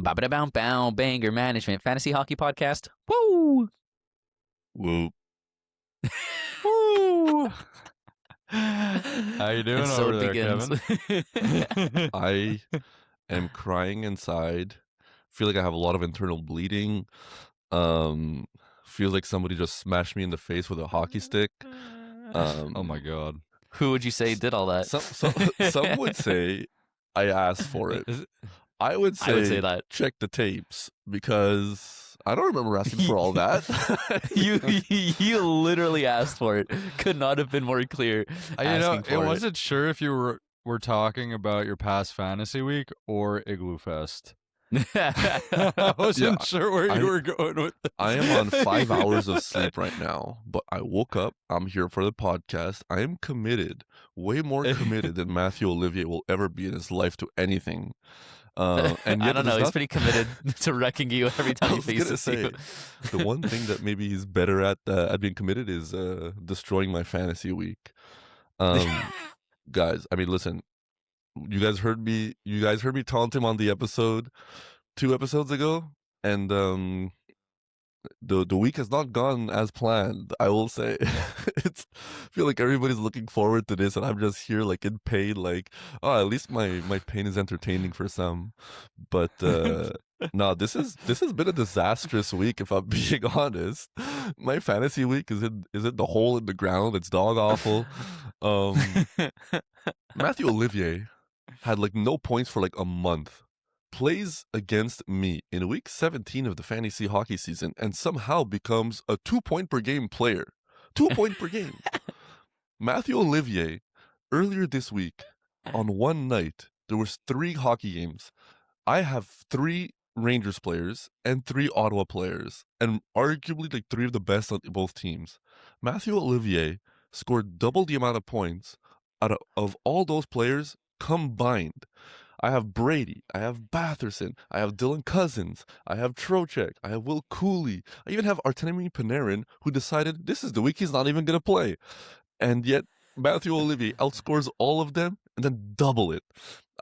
Ba-ba-da-bow-bow, Banger Management Fantasy Hockey Podcast. Woo! Woo. Woo! How you doing And so over it there, begins. Kevin? I am crying inside. Feel like I have a lot of internal bleeding. Feels like somebody just smashed me in the face with a hockey stick. Oh my god. Who would you say did all that? Some would say I asked for it. I would say that. check the tapes because I don't remember asking for all that. You literally asked for it. Could not have been more clear. I wasn't sure if you were talking about your past fantasy week or Igloo Fest. I wasn't sure where you were going with this. I am on 5 hours of sleep right now, but I woke up. I'm here for the podcast. I am committed, way more committed than Mathieu Olivier will ever be in his life to anything. And I don't know. He's pretty committed to wrecking you every time he faces you. The one thing that maybe he's better at being committed is destroying my fantasy week. Guys, I mean, listen. You guys heard me taunt him on the episode 2 episodes ago, and the week has not gone as planned. I will say, I feel like everybody's looking forward to this, and I'm just here like in pain. Like, oh, at least my pain is entertaining for some. But no, this has been a disastrous week. If I'm being honest, my fantasy week is in the hole in the ground. It's dog awful. Mathieu Olivier had like no points for like a month, plays against me in week 17 of the fantasy hockey season, and somehow becomes a 2-point per game player. 2 point per game. Mathieu Olivier, earlier this week, on one night, there was 3 hockey games. I have 3 Rangers players and 3 Ottawa players, and arguably like 3 of the best on both teams. Mathieu Olivier scored double the amount of points out of all those players combined. I have Brady, I have Batherson, I have Dylan Cousins, I have Trocheck, I have Will Cooley, I even have Artemi Panarin, who decided this is the week he's not even going to play. And yet, Mathieu Olivier outscores all of them and then double it.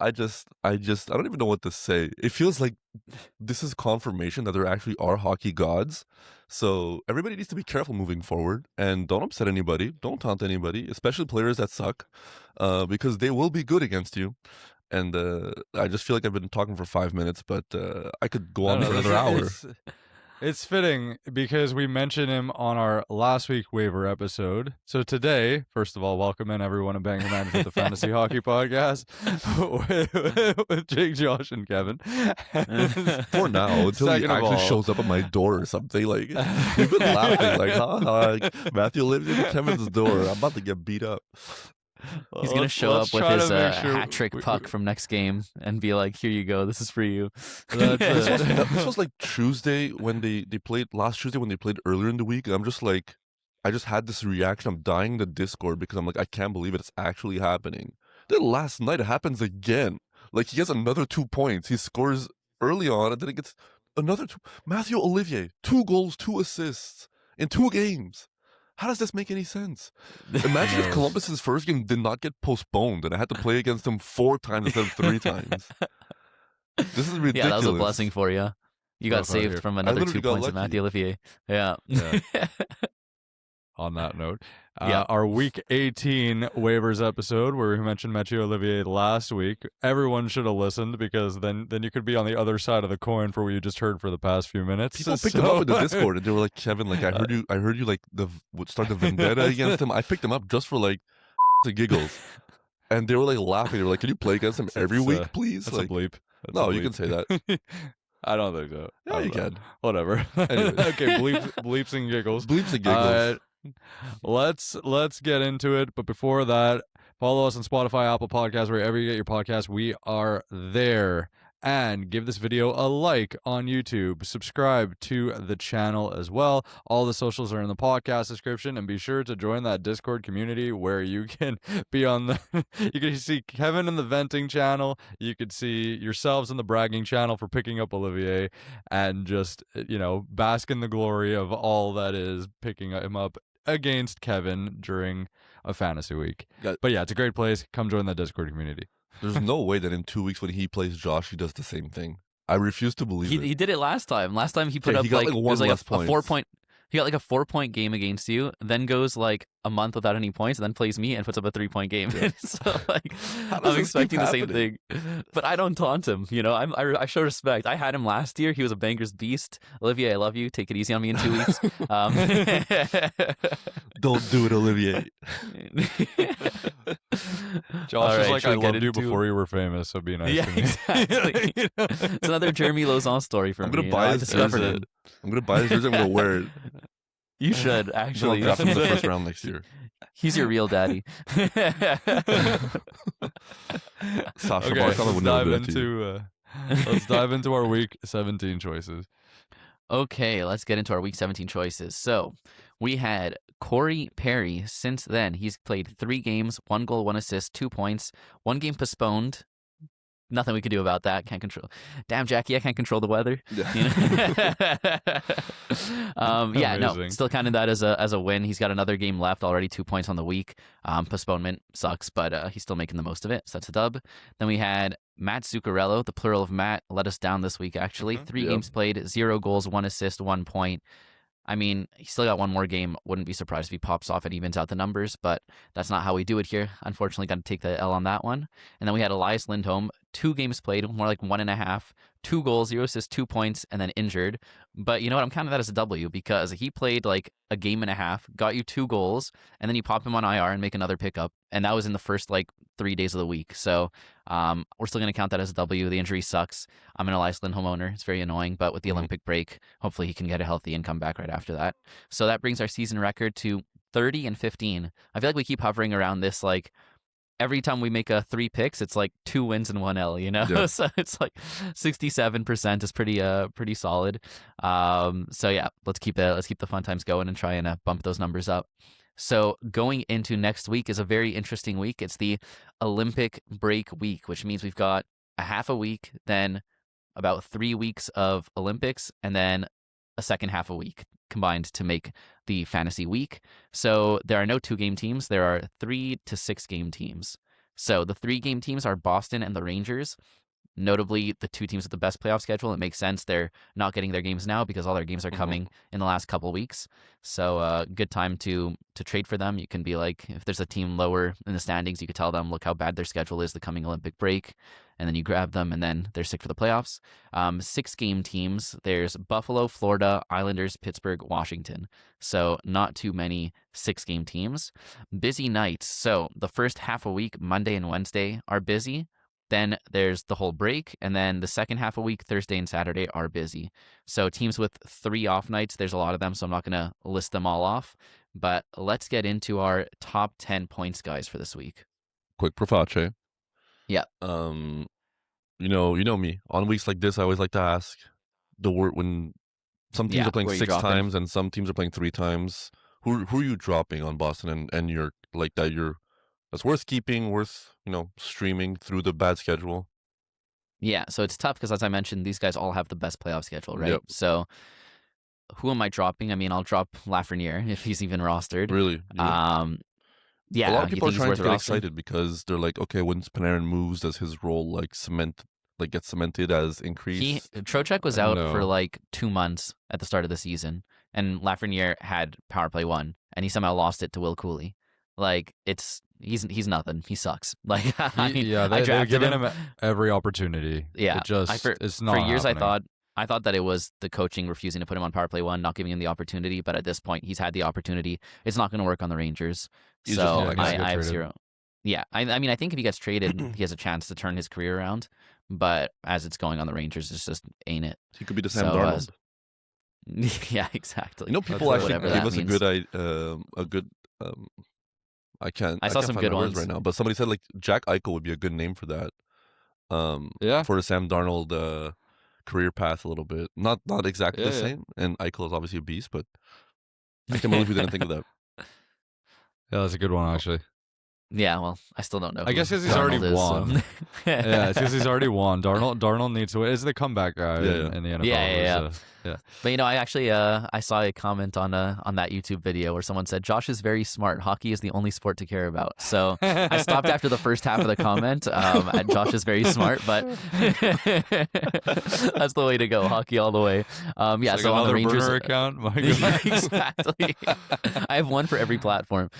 I don't even know what to say. It feels like this is confirmation that there actually are hockey gods. So everybody needs to be careful moving forward and don't upset anybody. Don't taunt anybody, especially players that suck, because they will be good against you. And I just feel like I've been talking for 5 minutes, but I could go on for another hour. It's fitting because we mentioned him on our last week waiver episode. So today, first of all, welcome in everyone to Banger Management, the Fantasy Hockey Podcast with Jake, Josh, and Kevin. For now, until he actually shows up at my door or something. Like, we've been laughing, like, Mathieu lives in Kevin's door. I'm about to get beat up. He's going to show up with his hat trick puck from next game and be like, here you go, this is for you. This was like Tuesday when they played, last Tuesday when they played earlier in the week. I'm just like, I just had this reaction. I'm dying in the Discord because I'm like, I can't believe it's actually happening. Then last night it happens again. Like, he gets another 2 points. He scores early on and then he gets another 2. Mathieu Olivier, 2 goals, 2 assists in 2 games. How does this make any sense? Imagine if Columbus's first game did not get postponed and I had to play against them 4 times instead of 3 times. This is ridiculous. Yeah, that was a blessing for you. You got saved from another 2 points of Mathieu Olivier. Yeah. On that note, our Week 18 waivers episode where we mentioned Mathieu Olivier last week, everyone should have listened because then you could be on the other side of the coin for what you just heard for the past few minutes. People picked him up in the Discord and they were like, Kevin, like I heard you like start the vendetta against him. I picked him up just for like the giggles, and they were like laughing. They were like, can you play against him every week, please? That's like, a bleep. No, you can say that. I don't think so. Yeah, you can. Whatever. Okay, bleeps and giggles. Bleeps and giggles. Let's get into it. But before that, follow us on Spotify, Apple Podcasts, wherever you get your podcasts. We are there. And give this video a like on YouTube. Subscribe to the channel as well. All the socials are in the podcast description. And be sure to join that Discord community where you can be on the... You can see Kevin in the venting channel. You could see yourselves in the bragging channel for picking up Olivier. And just, bask in the glory of all that is picking him up against Kevin during a fantasy week. But yeah, it's a great place. Come join that Discord community. There's no way that in 2 weeks when he plays Josh, he does the same thing. I refuse to believe it. He did it last time. Last time he put up he got like, like one it was like less a points. 4-point. He got like a 4-point game against you, then goes like a month without any points, and then plays me and puts up a 3-point game. Yeah. So like, How does I'm this keep expecting the same happening? thing. But I don't taunt him. You know, I show respect. I had him last year. He was a banger's beast. Olivier, I love you. Take it easy on me in 2 weeks. Don't do it, Olivier. Josh is right, like, should I we get loved you into- before you were famous, so be nice Yeah, to me. exactly. You know? It's another Jeremy Lauzon story for I'm me. gonna you buy know? I his discovered jersey. it. I'm gonna buy his jersey. I'm gonna wear it. You should Then I'll actually. draft him in the first round next year. He's your real daddy. Sasha Okay, Barkov let's would dive never do that to you. let's dive into our week 17 choices. Okay, let's get into our week 17 choices. So we had Corey Perry. Since then, he's played 3 games, 1 goal, 1 assist, 2 points, 1 game postponed. Nothing we can do about that. Can't control. Damn, Jackie, I can't control the weather. Yeah. You know? Yeah, no, Amazing. still counting that as a win. He's got another game left already, 2 points on the week. Postponement sucks, but he's still making the most of it. So that's a dub. Then we had Matt Zuccarello, the plural of Matt, let us down this week, actually. 3 Yep. games played, 0 goals, 1 assist, 1 point. I mean, he's still got 1 more game. Wouldn't be surprised if he pops off and evens out the numbers, but that's not how we do it here. Unfortunately, got to take the L on that one. And then we had Elias Lindholm, 2 games played, more like 1.5, 2 goals, 0 assists, 2 points, and then injured. But you know what? I'm counting that as a W because he played like a game and a half, got you 2 goals, and then you pop him on IR and make another pickup. And that was in the first like 3 days of the week. So we're still going to count that as a W. The injury sucks. I'm an Elias Lindholm owner. It's very annoying, but with the Olympic break, hopefully he can get a healthy and come back right after that. So that brings our season record to 30-15. I feel like we keep hovering around this like every time we make 3 picks, it's like 2 wins and 1 L, you know? Yeah. So it's like 67% is pretty solid. So yeah, let's keep the fun times going and try and bump those numbers up. So going into next week is a very interesting week. It's the Olympic break week, which means we've got a half a week, then about 3 weeks of Olympics, and then a second half a week combined to make the fantasy week. So there are no 2-game teams. There are 3 to 6 game teams. So the 3-game teams are Boston and the Rangers. Notably, the 2 teams with the best playoff schedule. It makes sense they're not getting their games now because all their games are coming in the last couple weeks. So good time to trade for them. You can be like, if there's a team lower in the standings, you could tell them, look how bad their schedule is the coming Olympic break. And then you grab them, and then they're sick for the playoffs. 6-game teams. There's Buffalo, Florida, Islanders, Pittsburgh, Washington. So not too many 6-game teams. Busy nights. So the first half a week, Monday and Wednesday, are busy. Then there's the whole break, and then the second half a week, Thursday and Saturday, are busy. So teams with 3 off nights, there's a lot of them, so I'm not going to list them all off. But let's get into our top 10 points guys for this week. Quick proface. Yeah. You know me. On weeks like this, I always like to ask the word when some teams Yeah, are playing where you 6 dropping? times and some teams are playing 3 times. Who are you dropping on Boston and you're like that's worth keeping, worth streaming through the bad schedule? Yeah, so it's tough because, as I mentioned, these guys all have the best playoff schedule, right? Yep. So who am I dropping? I mean, I'll drop Lafreniere if he's even rostered. Really? Yeah, a lot of you people are think he's trying worth to get rostering? excited because they're like, okay, when Panarin moves, does his role get cemented as increased? Trocheck was out for No. like 2 months at the start of the season, and Lafreniere had power play 1, and he somehow lost it to Will Cooley. Like he's nothing. He sucks. Like I mean, Yeah, I they're drafted giving him. him every opportunity. Yeah, It just for it's not for years happening. I thought that it was the coaching refusing to put him on power play 1, not giving him the opportunity. But at this point, he's had the opportunity. It's not going to work on the Rangers. He's just So not gonna get I have traded. 0. Yeah, I mean, I think if he gets traded, he has a chance to turn his career around. But as it's going on the Rangers, it's just ain't it. He could be the Sam So, Darnold. Yeah, exactly. People That's actually whatever gave that us means. a good. I can't. I saw can't some find good my words ones. right now, but somebody said like Jack Eichel would be a good name for that. Yeah. For the Sam Darnold career path a little bit. Not exactly the Yeah. same. And Eichel is obviously a beast, but I can't believe we didn't think of that. Yeah, that's a good one actually. Yeah, well, I still don't know. I guess who because he's already Darnold is, won. so. Yeah, it's because he's already won. Darnold needs to win. It's the comeback guy Yeah, in the NFL. Yeah. Yeah. But I actually I saw a comment on that YouTube video where someone said Josh is very smart. Hockey is the only sport to care about. So I stopped after the first half of the comment. At Josh is very smart, but that's the way to go. Hockey all the way. Yeah. It's like so on the another Rangers burner account. My Yeah, God. exactly. I have one for every platform.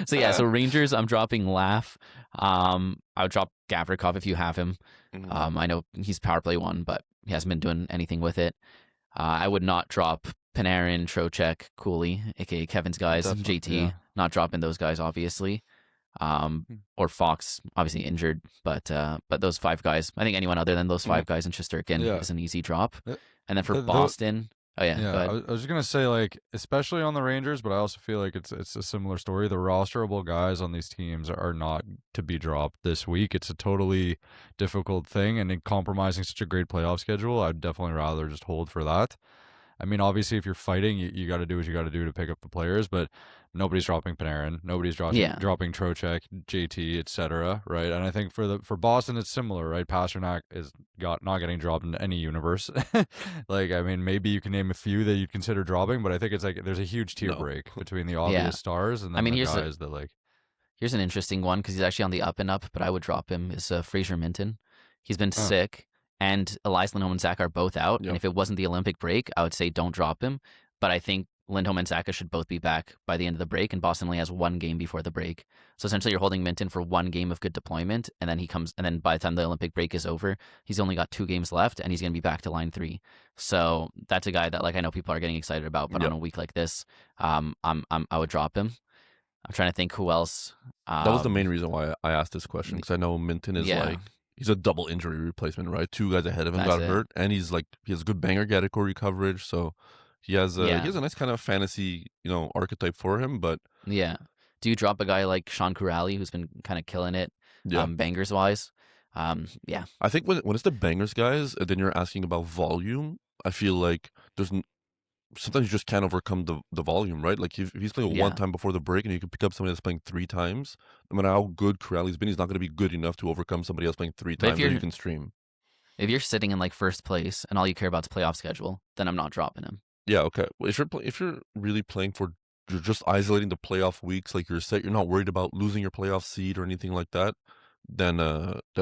So yeah, so Rangers, I'm dropping Laugh. I would drop Gavrikov if you have him. Mhm. I know he's power play one, but he hasn't been doing anything with it. I would not drop Panarin, Trocheck, Cooley, aka Kevin's guys, Definitely, JT. yeah. Not dropping those guys, obviously. Or Fox, obviously injured, but those five guys, I think anyone other than those five guys in Shesterkin Yeah. is an easy drop. Uh, And then for the- Boston, oh yeah, Yeah, go I ahead. was just gonna say, like, especially on the Rangers, but I also feel like it's a similar story. The rosterable guys on these teams are not to be dropped this week. It's a totally difficult thing, and in compromising such a great playoff schedule, I'd definitely rather just hold for that. I mean, obviously, if you're fighting, you got to do what you got to do to pick up the players, but nobody's dropping Panarin, nobody's Yeah. dropping Trocheck, JT, etc. Right? And I think for Boston, it's similar, right? Pasternak is not getting dropped in any universe. Like, I mean, maybe you can name a few that you'd consider dropping, but I think it's like there's a huge tier No. break between the obvious stars and then mean, the here's a- guys that like. Here's an interesting one because he's actually on the up and up, but I would drop him. Is Fraser Minton? He's been sick, and Elias Lindholm and Zach are both out. Yep. And if it wasn't the Olympic break, I would say don't drop him. But I think Lindholm and Zach should both be back by the end of the break, and Boston only has one game before the break. So essentially, you're holding Minton for one game of good deployment, and then and then by the time the Olympic break is over, he's only got 2 games left, and he's going to be back to line 3. So that's a guy that I know people are getting excited about, but Yep. on a week like this, I would drop him. I'm trying to think who else. That was the main reason why I asked this question, because I know Minton is Yeah. like, he's a double injury replacement, right? 2 guys ahead of him That's got it. hurt, and he has good banger category coverage, so he has a nice kind of fantasy, archetype for him. But Yeah. Do you drop a guy like Sean Corrali, who's been kind of killing it, yeah, bangers wise? Yeah. I think when it's the bangers guys, and then you're asking about volume, I feel like sometimes you just can't overcome the volume, right? Like if he's playing Yeah. one time before the break, and you can pick up somebody that's playing 3 times, no matter how good Corrali's been, he's not going to be good enough to overcome somebody else playing 3 But if times that you're- you can stream. If you're sitting in like first place and all you care about is playoff schedule, then I'm not dropping him. Yeah, okay. Well, if you're really playing for, you're just isolating the playoff weeks, like you're set, you're not worried about losing your playoff seed or anything like that, then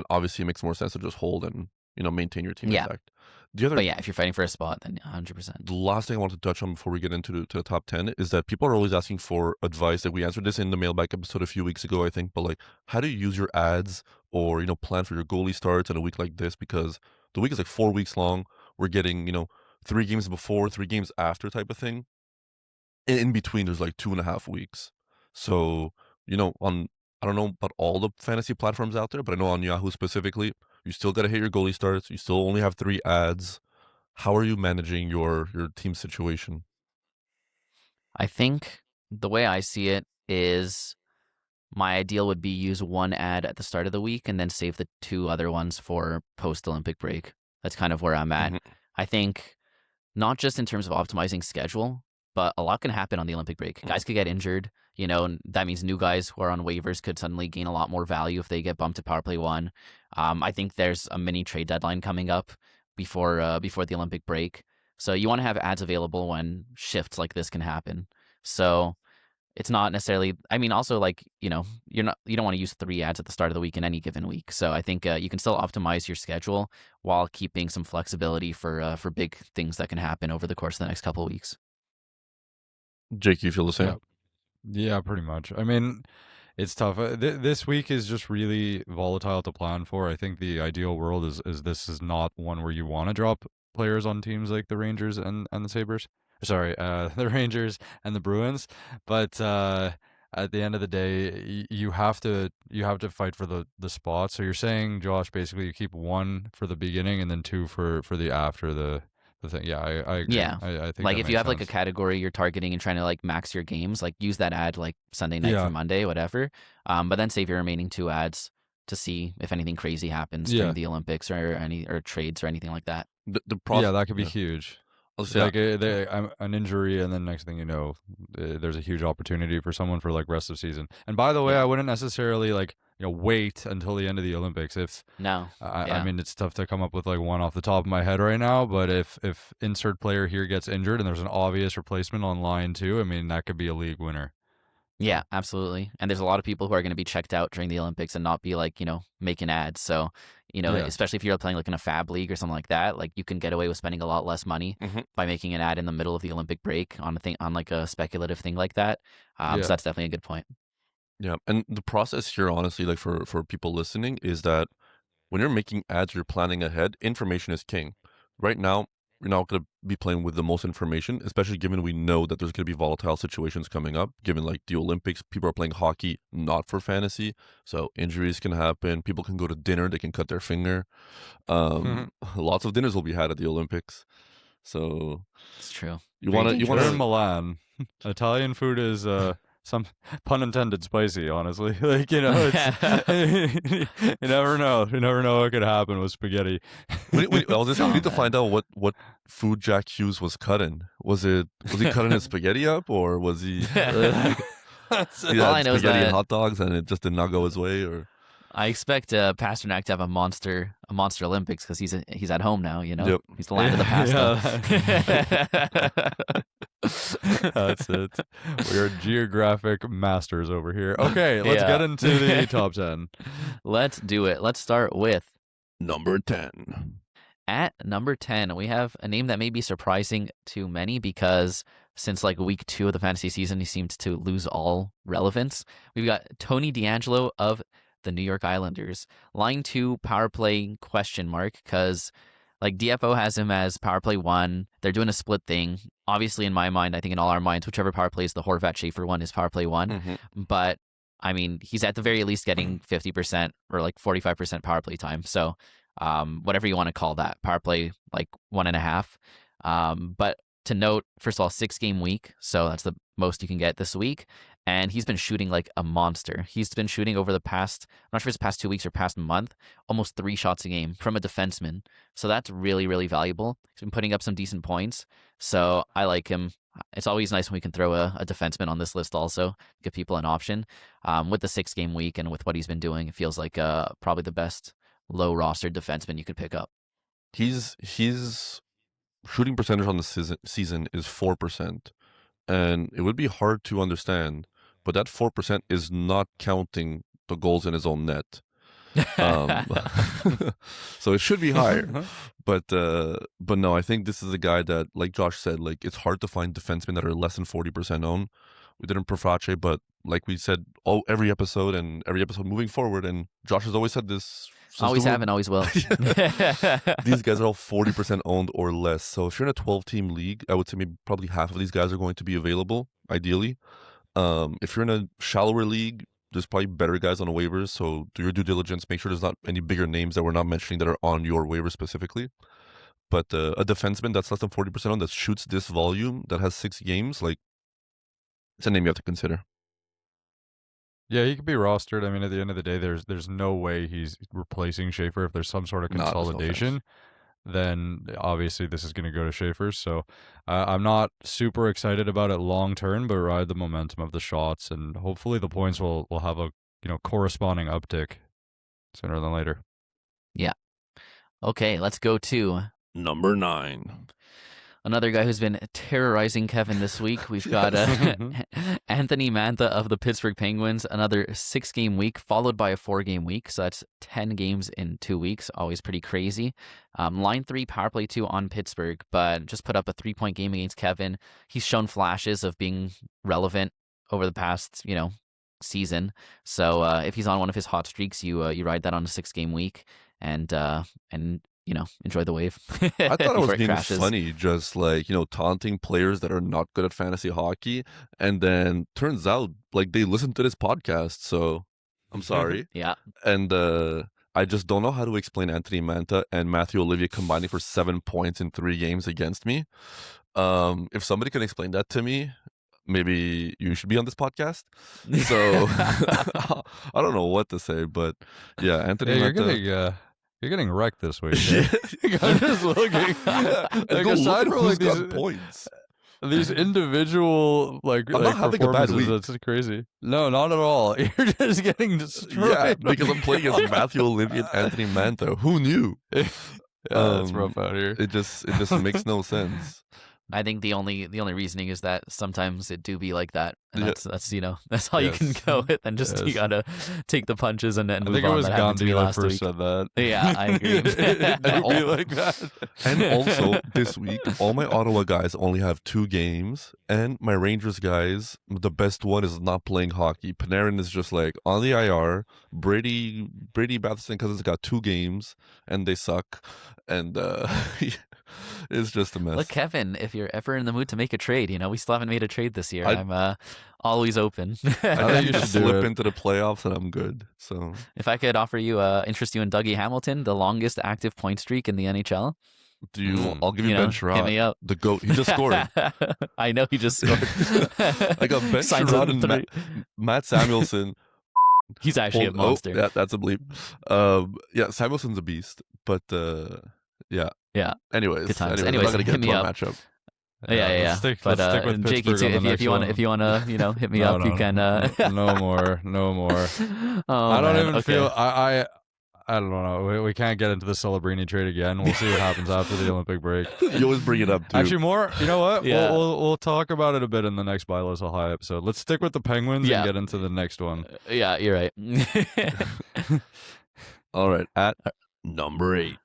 obviously it makes more sense to just hold and maintain your team Yeah. intact. The other, But yeah, if you're fighting for a spot, then 100%. the last thing I want to touch on before we get into the top 10 is that people are always asking for advice. That we answered this in the mailbag episode a few weeks ago, I think. But like, how do you use your ads or plan for your goalie starts in a week like this? Because the week is like 4 weeks long. We're getting 3 games before, 3 games after type of thing. And in between, there's like 2.5 weeks. So I don't know about all the fantasy platforms out there, but I know on Yahoo specifically, you still got to hit your goalie starts. You still only have 3 ads. How are you managing your team situation? I think the way I see it is my ideal would be use one ad at the start of the week and then save the 2 other ones for post-Olympic break. That's kind of where I'm at. Mhm. I think not just in terms of optimizing schedule, but a lot can happen on the Olympic break. Guys could get injured, and that means new guys who are on waivers could suddenly gain a lot more value if they get bumped to power play 1. I think there's a mini trade deadline coming up before the Olympic break. So you want to have ads available when shifts like this can happen. So it's not necessarily, also like, you don't want to use 3 ads at the start of the week in any given week. So I think you can still optimize your schedule while keeping some flexibility for big things that can happen over the course of the next couple of weeks. Jake, you feel the same? Yeah, pretty much. I mean, it's tough. This week is just really volatile to plan for. I think the ideal world is this is not one where you want to drop players on teams like the Rangers and the Sabres. Sorry, the Rangers and the Bruins. But at the end of the day, you have to fight for the spot. So you're saying, Josh, basically you keep 1 for the beginning and then 2 for the after the thing. Yeah, I agree. Yeah. I think Like that if you makes have like a sense. category you're targeting and trying to like max your games, like use that ad like Sunday night Yeah. for Monday, whatever. But then save your remaining 2 ads to see if anything crazy happens Yeah. during the Olympics or trades or anything like that. The Yeah, that could be huge. Like an injury, and then next thing you know, there's a huge opportunity for someone for like rest of season. And by the way, I wouldn't necessarily like wait until the end of the Olympics. If No. I mean, it's tough to come up with like one off the top of my head right now. But if insert player here gets injured and there's an obvious replacement on line too, I mean that could be a league winner. Yeah, absolutely. And there's a lot of people who are going to be checked out during the Olympics and not be like, making ads. So, especially if you're playing like in a fab league or something like that, like you can get away with spending a lot less money by making an ad in the middle of the Olympic break on like a speculative thing like that. So that's definitely a good point. Yeah, and the process here, honestly, like for people listening, is that when you're making ads, you're planning ahead. Information is king. Right now, we're not going to be playing with the most information, especially given we know that there's going to be volatile situations coming up. Given like the Olympics, people are playing hockey not for fantasy, so injuries can happen. People can go to dinner, they can cut their finger. Lots of dinners will be had at the Olympics. So it's true. You want We're in Milan. Italian food is some pun intended spicy, honestly. Like, it's, you never know. You never know what could happen with spaghetti. I was just need to find out what food Jack Hughes was cutting. Was he cutting his spaghetti up, or was he? All I know is that and hot dogs, and it just did not go his way. Or I expect Pasternak to have a monster Olympics because he's at home now. Yep. He's the land of the pasta. That's it. We are geographic masters over here. Okay, let's get into the top 10. Let's do it. Let's start with number 10. At number 10, we have a name that may be surprising to many because since like week 2 of the fantasy season, he seems to lose all relevance. We've got Tony DeAngelo of the New York Islanders. Line 2 power play question mark because like DFO has him as power play 1. They're doing a split thing. Obviously, in my mind, I think in all our minds, whichever power play is the Horvat Schaefer one is power play 1. But I mean, he's at the very least getting 50% or like 45% power play time. So whatever you want to call that, power play like 1.5. But to note, first of all, 6-game week. So that's the most you can get this week. And he's been shooting like a monster. He's been shooting over the past, I'm not sure if it's past 2 weeks or past month, almost 3 shots a game from a defenseman. So that's really, really valuable. He's been putting up some decent points. So I like him. It's always nice when we can throw a defenseman on this list also, give people an option. With the 6-game week and with what he's been doing, it feels like probably the best low roster defenseman you could pick up. His shooting percentage on the season is 4%. And it would be hard to understand, but that 4% is not counting the goals in his own net. So it should be higher. But no, I think this is a guy that, like Josh said, like it's hard to find defensemen that are less than 40% owned. We did in Proface, but like we said, every episode moving forward, and Josh has always said this. Always have and always will. These guys are all 40% owned or less. So if you're in a 12-team league, I would say maybe probably half of these guys are going to be available, ideally. If you're in a shallower league, there's probably better guys on the waivers. So do your due diligence. Make sure there's not any bigger names that we're not mentioning that are on your waiver specifically. But a defenseman that's less than 40% owned that shoots this volume, that has 6 games, like it's a name you have to consider. Yeah, he could be rostered. I mean, at the end of the day, there's no way he's replacing Schaefer. If there's some sort of consolidation, then obviously this is going to go to Schaefer. So I'm not super excited about it long term, but ride the momentum of the shots, and hopefully the points will have a corresponding uptick sooner than later. Yeah. Okay, let's go to number 9. Another guy who's been terrorizing Kevin this week. We've got Anthony Mantha of the Pittsburgh Penguins. Another 6-game week followed by a 4-game week. So that's 10 games in 2 weeks. Always pretty crazy. Line 3, power play 2 on Pittsburgh, but just put up a 3-point game against Kevin. He's shown flashes of being relevant over the past, season. So if he's on one of his hot streaks, you ride that on a 6-game week and enjoy the wave. I thought it was being funny, just like, taunting players that are not good at fantasy hockey. And then turns out, like, they listen to this podcast. So I'm sorry. Yeah. And I just don't know how to explain Anthony Mantha and Mathieu Olivier combining for 7 points in 3 games against me. If somebody can explain that to me, maybe you should be on this podcast. So I don't know what to say, but yeah, Anthony Mantha. You're getting wrecked this week. I'm just looking. And Like, go look aside at from who's like got points. these individual like I'm not having a bad performances, week. that's crazy. No, not at all. You're just getting destroyed. Yeah, because I'm playing as Mathieu Olivier and Anthony Manta. Who knew? Yeah, it's rough out here. It just makes no sense. I think the only reasoning is that sometimes it do be like that, and Yeah. that's that's all you can Yes. go with, and just you Yes. gotta take the punches and then I move think it on. was That happened to me Gandhi that last first week. said that. Yeah, I agree. It'd be like that. And also this week, all my Ottawa guys only have 2 games, and my Rangers guys, the best one is not playing hockey. Panarin is just like on the IR. Brady Batherson Cousins got 2 games, and they suck. And it's just a mess. Look, Kevin, if you're ever in the mood to make a trade, we still haven't made a trade this year. I- I'm always open. I think think you just should do slip it. into the playoffs, and I'm good. So If I could offer you, interest you in Dougie Hamilton, the longest active point streak in the NHL, do you? I'll give you hit Ben Sherrod, me up. the GOAT. He just scored. I know he just scored. I got Ben Signs Sherrod up and three. Matt Samuelson. He's actually a monster. Yeah, that's a bleep. Yeah, Samuelson's a beast, but yeah. Yeah. Anyways, Good times. we're Anyways, not gonna hit get me into our up. matchup. Yeah. Let's stick But with Jakey Pittsburgh too, on the if you next wanna, one. hit me No, up, you can. no more. Oh, I don't man. even Okay. feel. I don't know. We can't get into the Celebrini trade again. We'll see what happens after the Olympic break. You always bring it up, too. Actually, more. You know what? Yeah. We'll talk about it a bit in the next Buy Low Sell High episode. Let's stick with the Penguins Yeah. and get into the next one. Yeah, you're right. All right, at number 8.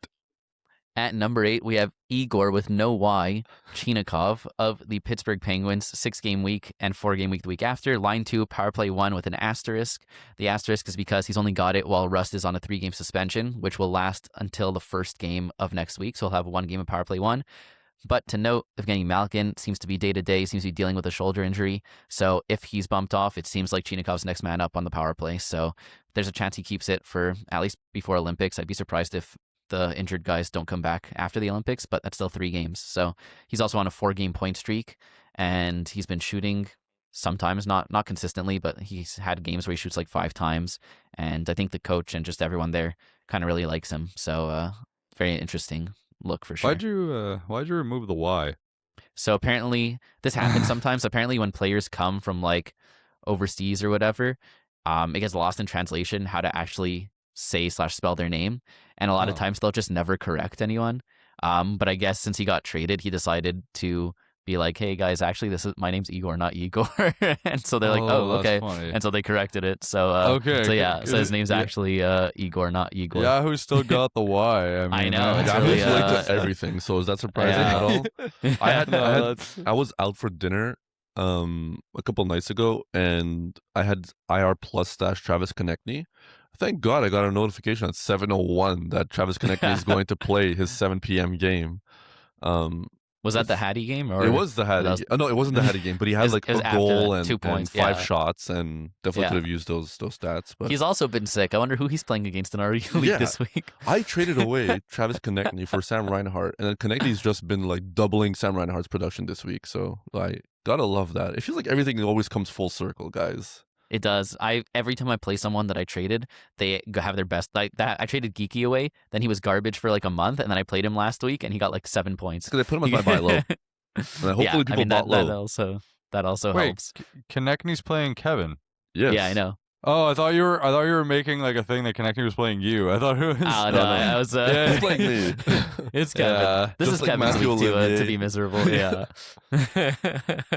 At number 8, we have Igor with no Y, Chinikov of the Pittsburgh Penguins, 6-game week and 4-game week the week after. Line 2, power play 1 with an asterisk. The asterisk is because he's only got it while Rust is on a 3-game suspension, which will last until the first game of next week. So he'll have 1 game of power play 1. But to note, Evgeny Malkin seems to be day-to-day, seems to be dealing with a shoulder injury. So if he's bumped off, it seems like Chinikov's next man up on the power play. So there's a chance he keeps it for at least before Olympics. I'd be surprised if the injured guys don't come back after the Olympics, but that's still 3 games. So he's also on a 4-game point streak, and he's been shooting sometimes, not consistently, but he's had games where he shoots like 5 times. And I think the coach and just everyone there kind of really likes him. So very interesting look for sure. Why'd you remove the Y? So apparently this happens sometimes. Apparently when players come from like overseas or whatever, it gets lost in translation how to actually say/spell their name. And a lot of Oh. times they'll just never correct anyone. But I guess since he got traded, he decided to be like, hey guys, actually my name's Igor, not Igor. And so they're like, oh, that's okay. funny. And so they corrected it. So Okay, So yeah, good- so his good. name's Yeah. actually Igor, not Igor. Yahoo still got the Y. I mean, know, it's Yahoo's really, linked to everything, so is that surprising Yeah. at all? No, I was out for dinner a couple nights ago, and I had IR plus / Travis Konechny. Thank God I got a notification at 7:01 that Travis Konechny is going to play his 7 p.m. game. Was that the Hattie game? Or It was the Hattie. that was- No, it wasn't the Hattie game, but he had like It was a after goal that, and 2 points, 5 yeah. shots, and definitely Yeah. could have used those stats. But He's also been sick. I wonder who he's playing against in our league Yeah. this week. I traded away Travis Konechny for Sam Reinhart, and then Konechny's just been like doubling Sam Reinhart's production this week. So I gotta love that. It feels like everything always comes full circle, guys. It does. Every time I play someone that I traded, they have their best. Like that, I traded Geeky away. Then he was garbage for like a month, and then I played him last week, and he got like 7 points. Because I put him as my buy low. And hopefully people bought that low. that also Wait, helps. Konechny's playing Kevin. Yes. Yeah, I know. Oh, I thought you were making like a thing that Konechny was playing you. I thought it was. Oh, no, no. I was. Yeah, He's playing me. It's Kevin. Yeah. This Just is like Kevin's Matthew week to Olivier. be miserable. Yeah.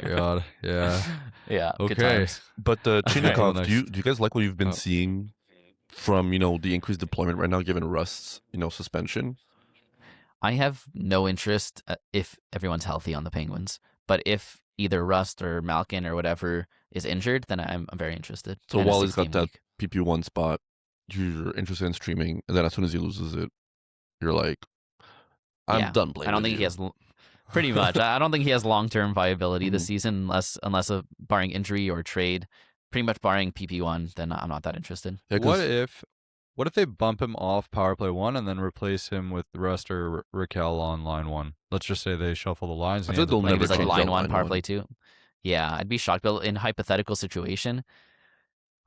God. Yeah. Yeah. Good Okay. times. But Chinikov, Nice. do you guys like what you've been Oh. seeing from the increased deployment right now, given Rust's suspension? I have no interest if everyone's healthy on the Penguins, but if either Rust or Malkin or whatever is injured, then I'm very interested. So And a while he's got 6-game that week. PP1 spot, you're interested in streaming, and then as soon as he loses it, you're like, I'm Yeah. done playing. I don't with think he you. has. Pretty much. I don't think he has long-term viability this Mhm. season, unless barring injury or trade. Pretty much barring PP1, then I'm not that interested. Yeah, 'cause- What if they bump him off power play 1 and then replace him with Rust or Raquel on line 1? Let's just say they shuffle the lines. I and feel he like they'll ends up Like never if it's like change line that one, line power one. play 2. Yeah, I'd be shocked. But in a hypothetical situation,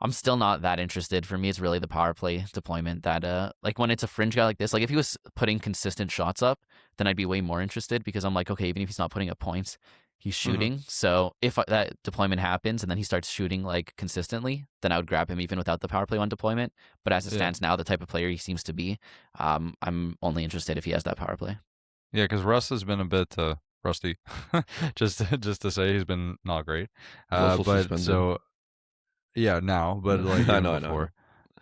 I'm still not that interested. For me, it's really the power play deployment that, like when it's a fringe guy like this, like if he was putting consistent shots up, then I'd be way more interested because I'm like, okay, even if he's not putting up points, he's shooting. So if that deployment happens and then he starts shooting like consistently, then I would grab him even without the power play one deployment. But as it stands now, the type of player he seems to be, I'm only interested if he has that power play. Yeah, because Russ has been a bit rusty. just to say, he's been not great. Also But suspended. so yeah, now, but like I even know. before.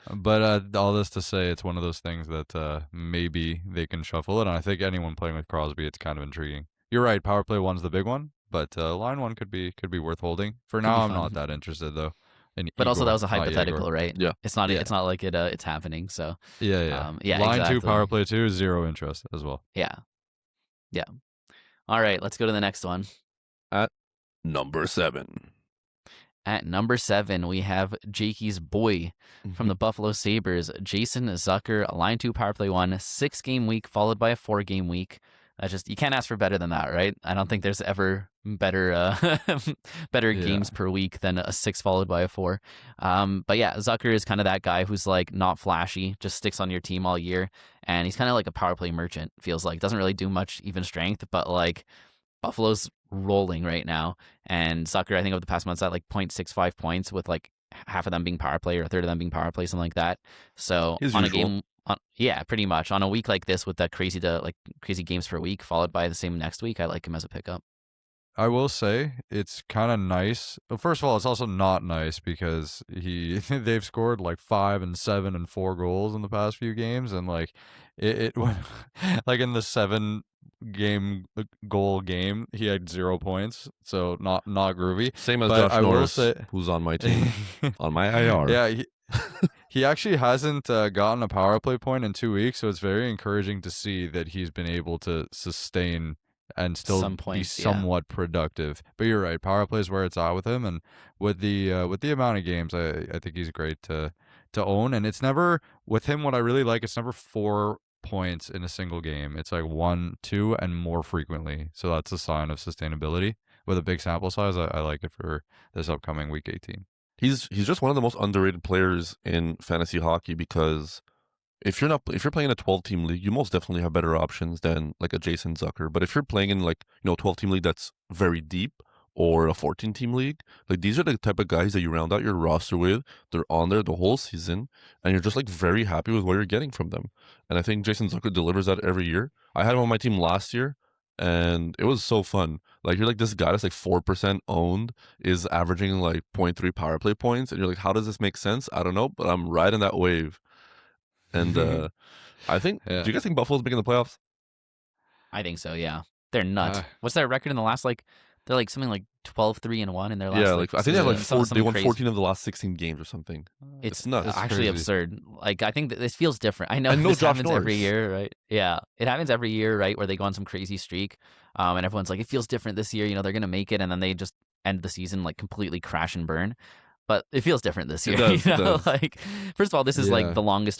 But all this to say, it's one of those things that maybe they can shuffle it. And I think anyone playing with Crosby, it's kind of intriguing. You're right. Power play one's the big one, but line one could be worth holding. For Could now, be I'm fun. not that interested though. In But also that Igor, was a not hypothetical, Yegor. right? Yeah. It's not. Yeah. It's not like it's happening. So Yeah. yeah, Line exactly. 2, power play 2, zero interest as well. Yeah. All right, let's go to the next one. Number 7. At number 7, we have Jakey's boy from the Buffalo Sabres, Jason Zucker, line 2, power play 1, 6-game week followed by a 4-game week. That's just, you can't ask for better than that, right? I don't think there's ever better better games per week than a 6 followed by a 4. But yeah, Zucker is kind of that guy who's like not flashy, just sticks on your team all year, and he's kind of like a power play merchant. Feels like doesn't really do much even strength, but like Buffalo's rolling right now, and Zucker, I think over the past months at like 0.65 points, with like half of them being power play or a third of them being power play, something like that. So His on usual. a game. Yeah, pretty much. On a week like this with that crazy games per week, followed by the same next week, I like him as a pickup. I will say it's kind of nice. Well, first of all, it's also not nice because they've scored like 5 and 7 and 4 goals in the past few games, and like it like in the 7-goal game, he had 0 points, so not groovy. Same as But Josh I will Norris, say- who's on my team, on my IR. Yeah, he actually hasn't gotten a power play point in 2 weeks, so it's very encouraging to see that he's been able to sustain and still Some be points, yeah. somewhat productive. But you're right, power play is where it's at with him, and with the amount of games, I think he's great to own. And it's never with him. What I really like, it's never 4 points in a single game. It's like 1, 2, and more frequently. So that's a sign of sustainability. With a big sample size, I like it for this upcoming week 18. He's just one of the most underrated players in fantasy hockey because if you're playing in a 12-team league, you most definitely have better options than like a Jason Zucker. But if you're playing in like 12-team league that's very deep, or a 14-team league, like these are the type of guys that you round out your roster with. They're on there the whole season, and you're just like very happy with what you're getting from them. And I think Jason Zucker delivers that every year. I had him on my team last year, and it was so fun. Like you're like, this guy that's like 4% owned is averaging like 0.3 power play points, and you're like, how does this make sense? I don't know, but I'm riding that wave. And I think, Yeah. do you guys think Buffalo's making the playoffs? I think so. Yeah, they're nuts. What's their record in the last like? They're like something like 12-3-1 in their last. Yeah, like I think they have like 16, they won crazy. 14 of the last 16 games or something. It's nuts. It's actually crazy. absurd. Like I think that this feels different. I know And no this Josh happens every Norris. year, right? Yeah, it happens every year, right? Where they go on some crazy streak, and everyone's like, it feels different this year. You know, they're gonna make it, and then they just end the season like completely crash and burn. But it feels different this year. does, you it know? does. Like, first of all, this is Yeah. like the longest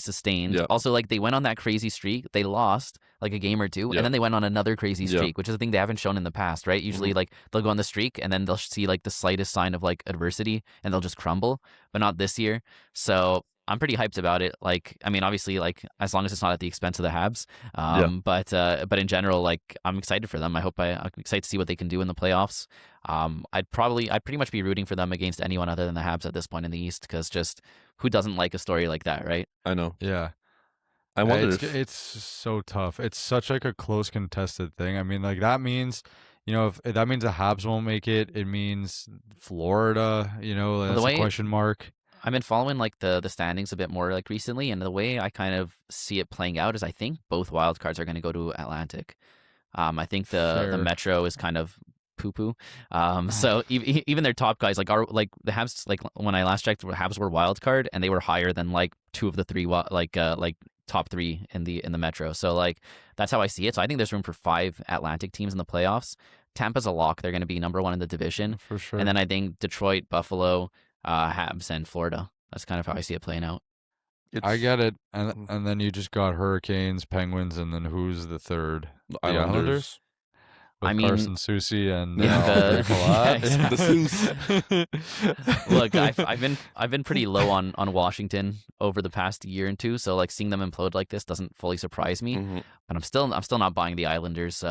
sustained. Yeah. Also, like they went on that crazy streak. They lost like a game or two, Yeah. and then they went on another crazy Yeah. streak, which is a thing they haven't shown in the past, right? Usually, like they'll go on the streak, and then they'll see like the slightest sign of like adversity, and they'll just crumble. But not this year. So I'm pretty hyped about it. Like, I mean, obviously, like as long as it's not at the expense of the Habs. But in general, like I'm excited for them. I'm excited to see what they can do in the playoffs. I'd pretty much be rooting for them against anyone other than the Habs at this point in the East, because just who doesn't like a story like that, right? I know. Yeah. I wonder it's so tough. It's such like a close contested thing. I mean, like that means, if that means the Habs won't make it, it means Florida, that's way- a question mark. I've been following like the standings a bit more like recently, and the way I kind of see it playing out is I think both wild cards are going to go to Atlantic. I think the Fair. Metro is kind of poo-poo. So even their top guys like the Habs, like when I last checked, the Habs were wild card, and they were higher than like 2 of the 3 like top 3 in the Metro. So like that's how I see it. So I think there's room for 5 Atlantic teams in the playoffs. Tampa's a lock. They're going to be number 1 in the division. For sure. And then I think Detroit, Buffalo, Habs, and Florida. That's kind of how I see it playing out. I get it. And then you just got Hurricanes, Penguins, and then who's the third? Islanders. with I mean, Carson Soucy and yeah, The Seuss. Look, I've been pretty low on Washington over the past year and two, so like seeing them implode like this doesn't fully surprise me. Mhm. But I'm still not buying the Islanders'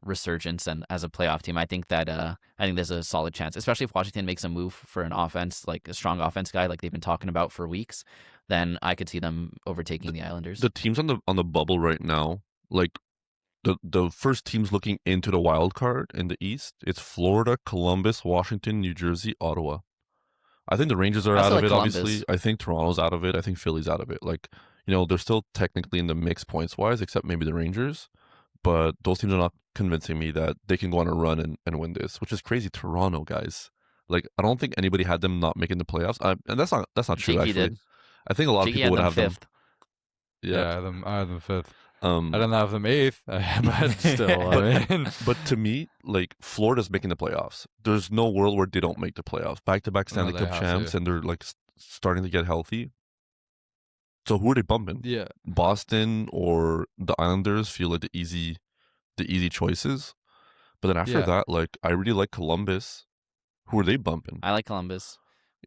resurgence and as a playoff team. I think there's a solid chance, especially if Washington makes a move for an offense, like a strong offense guy, like they've been talking about for weeks. Then I could see them overtaking the Islanders. The teams on the bubble right now, like the first teams looking into the wild card in the East, it's Florida, Columbus, Washington, New Jersey, Ottawa. I think the Rangers are I out still of like it, Columbus. obviously. I think Toronto's out of it. I think Philly's out of it. Like, they're still technically in the mix points wise, except maybe the Rangers. But those teams are not convincing me that they can go on a run and win this, which is crazy. Toronto, guys. Like, I don't think anybody had them not making the playoffs. And that's not true, Jakey actually. did. I think a lot of Jakey people had would them have fifth. them. Yeah. I had them fifth. I Um, didn't have them eighth, but still, I mean, but to me, like, Florida's making the playoffs. There's no world where they don't make the playoffs. Back-to-back Stanley they Cup have champs, to. and they're like starting to get healthy. So who are they bumping? yeah. Boston or the Islanders feel like the easy choices. But then after Yeah. that, like, I really like Columbus. Who are they bumping? I like Columbus.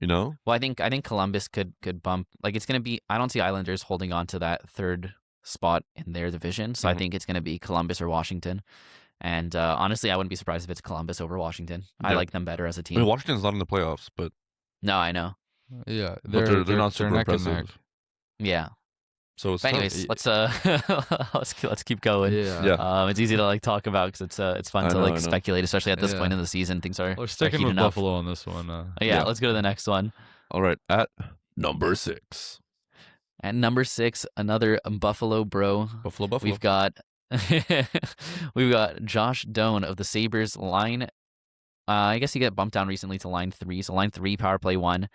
You know? Well, I think Columbus could bump. Like it's gonna be. I don't see Islanders holding on to that third spot in their division. So I Mhm. think it's gonna be Columbus or Washington. And honestly, I wouldn't be surprised if it's Columbus over Washington. I Yeah. like them better as a I team. mean, Washington's not in the playoffs, but No, I know. Yeah. they're not super neck and impressive. neck. Yeah. So it's But tough. anyways, let's keep going. Yeah. Yeah. It's easy to like talk about because it's fun I to know, I like know. speculate, especially at this Yeah. point in the season. Things are We're sticking heating with up. Buffalo on this one. Yeah, Yeah. let's go to the next one. All right, at number 6, At number 6, another Buffalo bro. Buffalo. We've got Josh Doan of the Sabres line. I guess he got bumped down recently to line 3. So line 3, power play 1.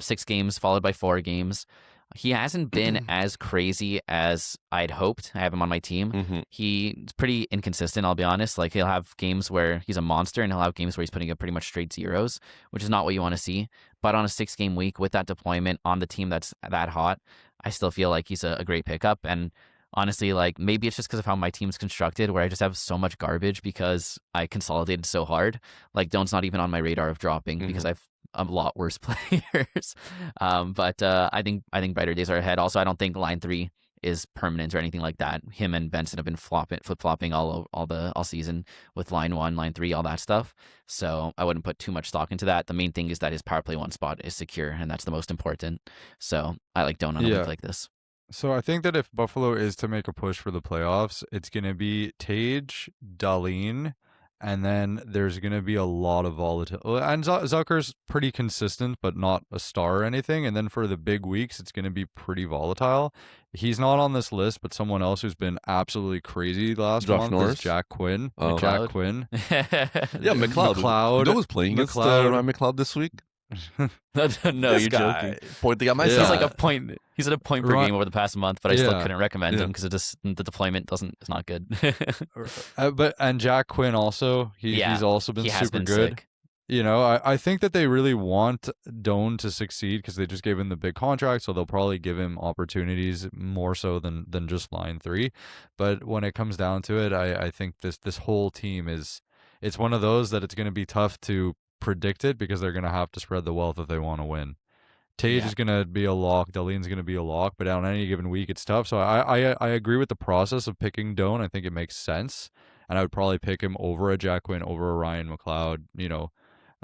6 games followed by 4 games. He hasn't been as crazy as I'd hoped. I have him on my team. Mm-hmm. He's pretty inconsistent, I'll be honest. Like he'll have games where he's a monster and he'll have games where he's putting up pretty much straight zeros, which is not what you want to see. But on a 6-game week with that deployment on the team that's that hot, I still feel like he's a great pickup. And honestly, like maybe it's just because of how my team's constructed where I just have so much garbage because I consolidated so hard. Like Doan's not even on my radar of dropping because I've a lot worse players. But I think brighter days are ahead. Also, I don't think line 3 is permanent or anything like that. Him and Benson have been flip-flopping all season with line 1, line 3, all that stuff. So I wouldn't put too much stock into that. The main thing is that his power play 1 spot is secure, and that's the most important. So I like Doan on a week like this. So I think that if Buffalo is to make a push for the playoffs, it's going to be Tage, Dahlin, and then there's going to be a lot of volatility. And Zucker's pretty consistent, but not a star or anything. And then for the big weeks, it's going to be pretty volatile. He's not on this list, but someone else who's been absolutely crazy last Josh month Norris? is Jack Quinn. Oh. Jack Quinn. Yeah, McLeod. McLeod. Who was playing against Ryan McLeod this week? No, This you're guy joking. pointing at my He's side. like a point. He's at a point per Right. game over the past month, but I still Yeah. couldn't recommend Yeah. him because the deployment is not good. And Jack Quinn also, he's also been he has super been good. sick. You know, I think that they really want Doan to succeed because they just gave him the big contract, so they'll probably give him opportunities more so than just line 3. But when it comes down to it, I think this whole team it's one of those that it's going to be tough to predict it because they're going to have to spread the wealth if they want to win. Tage is going to be a lock. Dahlin's going to be a lock, but on any given week, it's tough. So I agree with the process of picking Doan. I think it makes sense, and I would probably pick him over a Jack Quinn, over a Ryan McLeod. You know,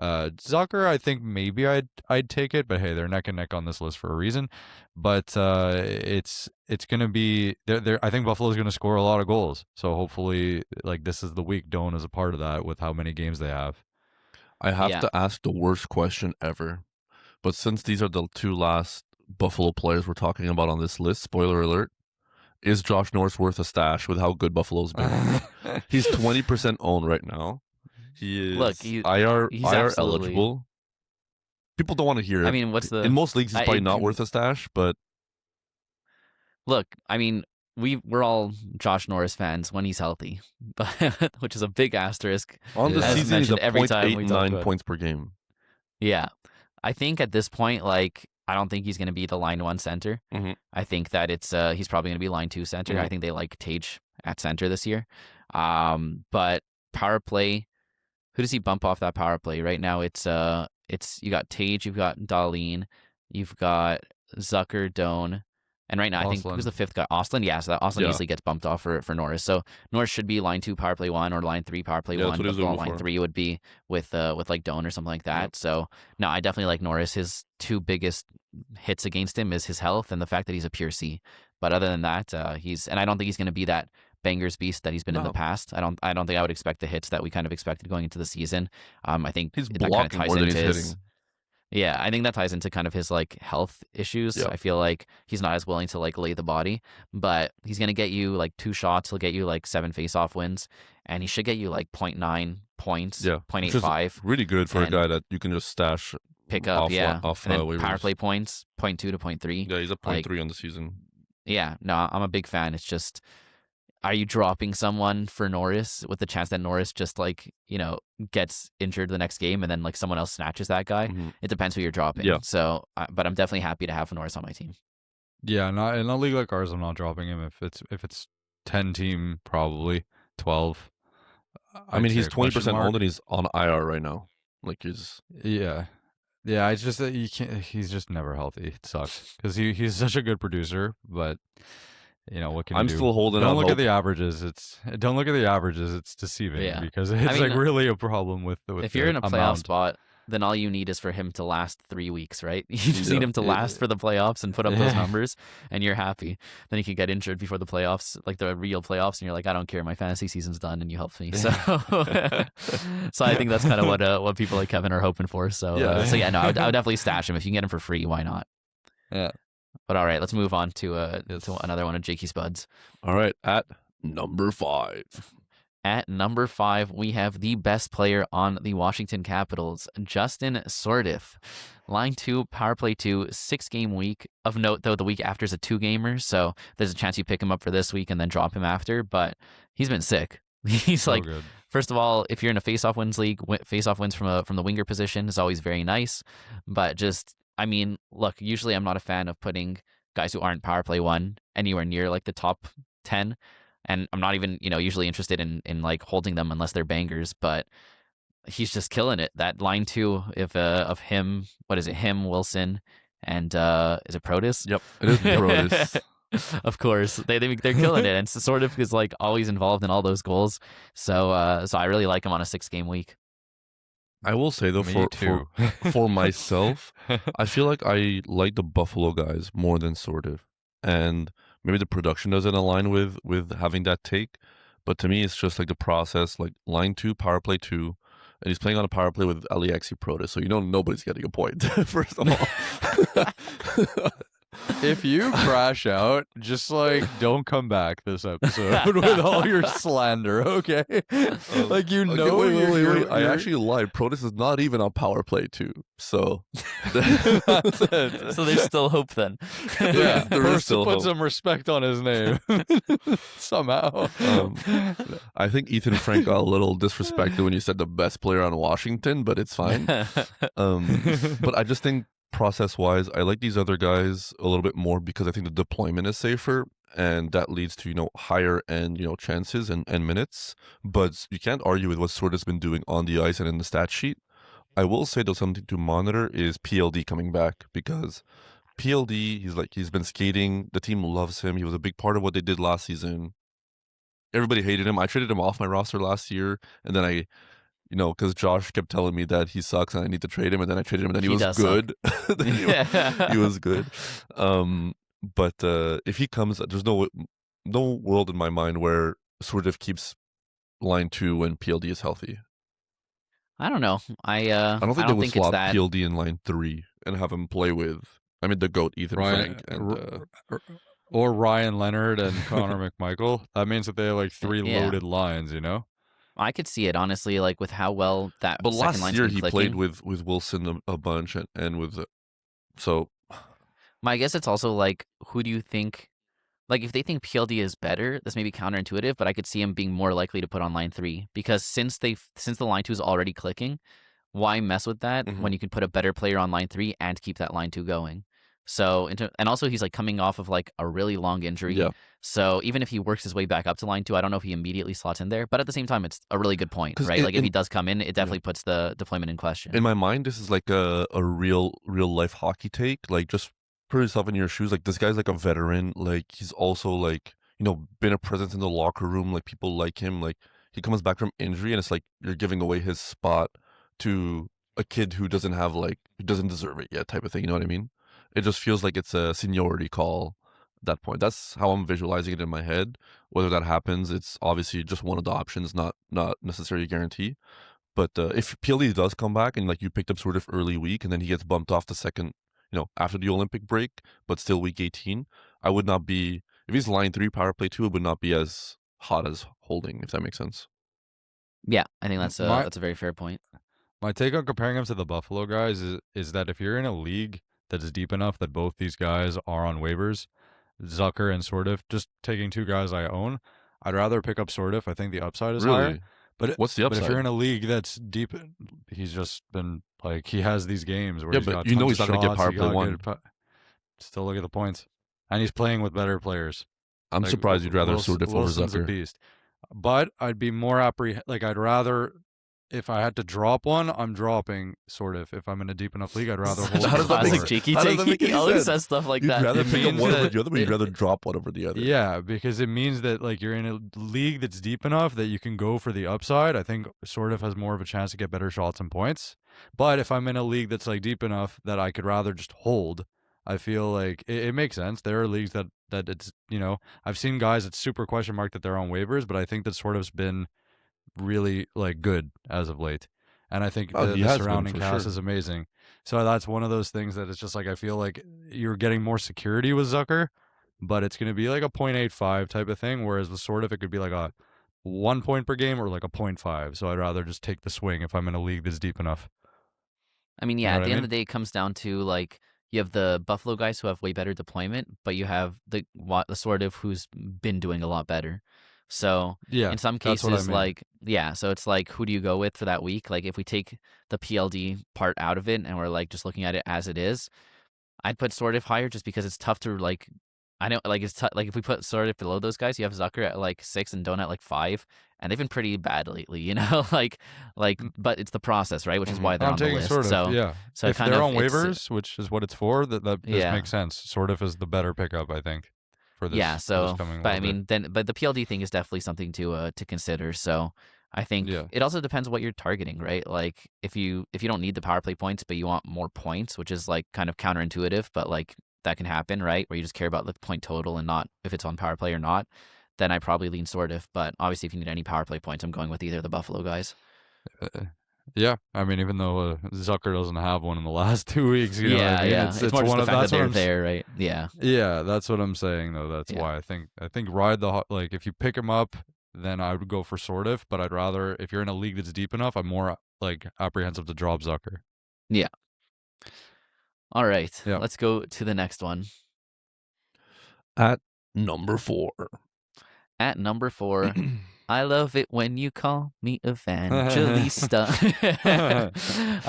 Zucker, I think maybe I'd take it, but hey, they're neck and neck on this list for a reason. But it's going to be there. I think Buffalo's going to score a lot of goals. So hopefully, like this is the week Doan is a part of that with how many games they have. I have Yeah. to ask the worst question ever. But since these are the 2 last Buffalo players we're talking about on this list, spoiler alert, is Josh Norris worth a stash with how good Buffalo's been? He's 20% owned right now. He is Look, IR he's absolutely- eligible. People don't want to hear it. I mean, what's the in most leagues, he's probably not it- worth a stash, but look? I mean, we're all Josh Norris fans when he's healthy, but which is a big asterisk. on the As season, he's a mentioned every time we talk 0.89 about it. points per game. Yeah, I think at this point, like, I don't think he's going to be the line 1 center. Mhm. I think that it's he's probably going to be line 2 center. Mhm. I think they like Tage at center this year. But power play. Who does he bump off that power play? Right now it's you got Tage, you've got Dahlin, you've got Zucker, Doan, and right now I think who's the fifth guy? Ostlund. Yeah, so that Ostlund easily gets bumped off for Norris. So Norris should be line 2 power play 1 or line 3 power play 1. But line 3 would be with like Doan or something like that. Yep. So no, I definitely like Norris. His 2 biggest hits against him is his health and the fact that he's a pure C. But other than that, I don't think he's going to be that bangers beast that he's been in the past. I don't think I would expect the hits that we kind of expected going into the season. I think he's that blocking kind of ties more than into he's his, hitting. Yeah, I think that ties into kind of his like health issues. Yep. I feel like he's not as willing to like lay the body, but he's gonna get you like 2 shots. He'll get you like 7 face-off wins, and he should get you like 0.9 points, 0.85. Really good for a guy that you can just stash, pick up, off, yeah. Off, and then waivers. power play points, 0.2 to 0.3. Yeah, he's at 0.3 on the season. Yeah, no, I'm a big fan. It's just, are you dropping someone for Norris with the chance that Norris just like, gets injured the next game and then like someone else snatches that guy? Mm-hmm. It depends who you're dropping. Yeah. So, but I'm definitely happy to have Norris on my team. Yeah, not in a league like ours, I'm not dropping him. If it's 10 team, probably 12. I mean, he's 20% owned and he's on IR right now. Like he's yeah. It's just that you can't. He's just never healthy. It sucks because he's such a good producer, but what can you do? I'm still holding Don't out look hope. at the averages. Don't look at the averages. It's deceiving because it's I mean, like really a problem with if you're in a playoff spot, then all you need is for him to last 3 weeks, right? You just need him to last for the playoffs and put up those numbers, and you're happy. Then he could get injured before the playoffs, like the real playoffs, and you're like, I don't care, my fantasy season's done, and you helped me. So, so I think that's kind of what people like Kevin are hoping for. So, no, I would definitely stash him if you can get him for free. Why not? Yeah. But all right, let's move on to another one of Jakey's buds. All right, at number 5. At number 5, we have the best player on the Washington Capitals, Justin Sordiff. Line 2, power play 2, 6-game week. Of note, though, the week after is a 2-gamer, so there's a chance you pick him up for this week and then drop him after, but he's been sick. He's so like, good. First of all, if you're in a face-off wins league, face-off wins from the winger position is always very nice, but just, I mean, look, usually I'm not a fan of putting guys who aren't power play 1 anywhere near like the top 10. And I'm not even, usually interested in like holding them unless they're bangers, but he's just killing it. That line 2 of him, what is it? Him, Wilson, and is it Protus? Yep, it is Protus. Of course, they're killing it, and sort of is like always involved in all those goals. So I really like him on a 6-game week. I will say though, for myself, I feel like I like the Buffalo guys more than Sordiff, and maybe the production doesn't align with having that take, but to me it's just like the process, like line 2, power play 2, and he's playing on a power play with Alexi Protus, so nobody's getting a point. First of all. If you crash out, just like don't come back this episode with all your slander, okay? Like wait. I actually lied. Protus is not even on power play 2, so so there's still hope then. Yeah, there is still put hope. some respect on his name somehow. I think Ethan Frank got a little disrespected when you said the best player on Washington, but it's fine. But I just think, process-wise, I like these other guys a little bit more because I think the deployment is safer, and that leads to higher end chances and minutes. But you can't argue with what Sordiff's been doing on the ice and in the stat sheet. I will say though, something to monitor is PLD coming back, because PLD, he's been skating. The team loves him. He was a big part of what they did last season. Everybody hated him. I traded him off my roster last year, and then because Josh kept telling me that he sucks and I need to trade him, and then I traded him, and then he was good. He was good. But if he comes, there's no world in my mind where Sordiff keeps line 2 when PLD is healthy. I don't know. I don't think they would swap that... PLD in line 3 and have him play with, the GOAT, Ethan Frank. And, or Ryan Leonard and Connor McMichael. That means that they have like 3 loaded lines, I could see it, honestly, like with how well that but second last year he clicking. played with Wilson a bunch and with so. I guess it's also like, who do you think? Like, if they think PLD is better, this may be counterintuitive, but I could see him being more likely to put on line 3, because since the line 2 is already clicking, why mess with that when you could put a better player on line 3 and keep that line 2 going? So, and also he's like coming off of like a really long injury. Yeah. So even if he works his way back up to line 2, I don't know if he immediately slots in there. But at the same time, it's a really good point, right? Like if he does come in, it definitely puts the deployment in question. In my mind, this is like a real life hockey take. Like, just put yourself in your shoes. Like, this guy's like a veteran. Like, he's also like, been a presence in the locker room. Like, people like him. Like, he comes back from injury, and it's like you're giving away his spot to a kid who doesn't deserve it yet, type of thing. You know what I mean? It just feels like it's a seniority call at that point. That's how I'm visualizing it in my head. Whether that happens, it's obviously just one of the options, not necessarily a guarantee. But if PLD does come back and like you picked up sort of early week and then he gets bumped off the second, after the Olympic break, but still week 18, I would not be, if he's line 3 power play 2, it would not be as hot as Holding, if that makes sense. Yeah, I think that's a very fair point. My take on comparing him to the Buffalo guys is that if you're in a league that's deep enough that both these guys are on waivers, Zucker and Sordif, just taking 2 guys I own, I'd rather pick up Sordif. I think the upside is higher. But what's the upside? But if you're in a league that's deep, he's just been like, he has these games where yeah, he's but got he's tons not of going to get shots, power he play got 1. Still look at the points, and he's playing with better players. I'm surprised you'd rather Sordif over Wilson's a Zucker. beast. But I'd be more I'd rather, if I had to drop one, I'm dropping Sordif. If I'm in a deep enough league, I'd rather hold. How does that Classic make- cheeky how does take. that make He any always sense? says stuff like You'd that. rather It pick up means one over that- the other, but you'd rather drop one over the other. Yeah, because it means that like you're in a league that's deep enough that you can go for the upside. I think Sordif has more of a chance to get better shots and points. But if I'm in a league that's like deep enough that I could rather just hold, I feel like it makes sense. There are leagues that it's, I've seen guys that's super question mark that they're on waivers, but I think that Sordif's been really like good as of late. And I think the surrounding cast is amazing. So that's one of those things that it's just like, I feel like you're getting more security with Zucker, but it's going to be like a 0.85 type of thing. Whereas with Sordif, it could be like a 1 point per game or like a 0.5. So I'd rather just take the swing if I'm in a league that's deep enough. I mean, yeah, at the end of the day, it comes down to like you have the Buffalo guys who have way better deployment, but you have the Sordif who's been doing a lot better. So Yeah, in some that's what I cases, mean. like, yeah, so it's like, who do you go with for that week? Like, if we take the PLD part out of it and we're like just looking at it as it is, I'd put Sordif higher just because it's tough to like. I know, like, it's tough. Like, if we put Sordif below those guys, you have Zucker at like 6 and Donut at like 5, and they've been pretty bad lately, like, but it's the process, right? Which is why they're I'm on the taking list. Sordif, So, yeah. so If kind they're of on waivers, which is what it's for, that this Yeah. makes sense. Sordif is the better pickup, I think, for this. yeah. for So, this coming but I little bit. mean, but the PLD thing is definitely something to consider. So, I think Yeah. it also depends what you're targeting, right? Like, if you don't need the power play points, but you want more points, which is like kind of counterintuitive, but like that can happen, right? Where you just care about the point total and not if it's on power play or not, then I probably lean Sordif. But obviously, if you need any power play points, I'm going with either of the Buffalo guys. Yeah, I mean, even though Zucker doesn't have one in the last 2 weeks, you know what I mean? It's more just one the of fact that that's what they're I'm there, right? Yeah. Yeah, that's what I'm saying though. That's Yeah. why I think ride the like if you pick him up, then I would go for Sordif. But I'd rather, if you're in a league that's deep enough, I'm more like apprehensive to drop Zucker. All right. Yeah. Let's go to the next one. At number 4. At number 4, I love it when you call me Evangelista.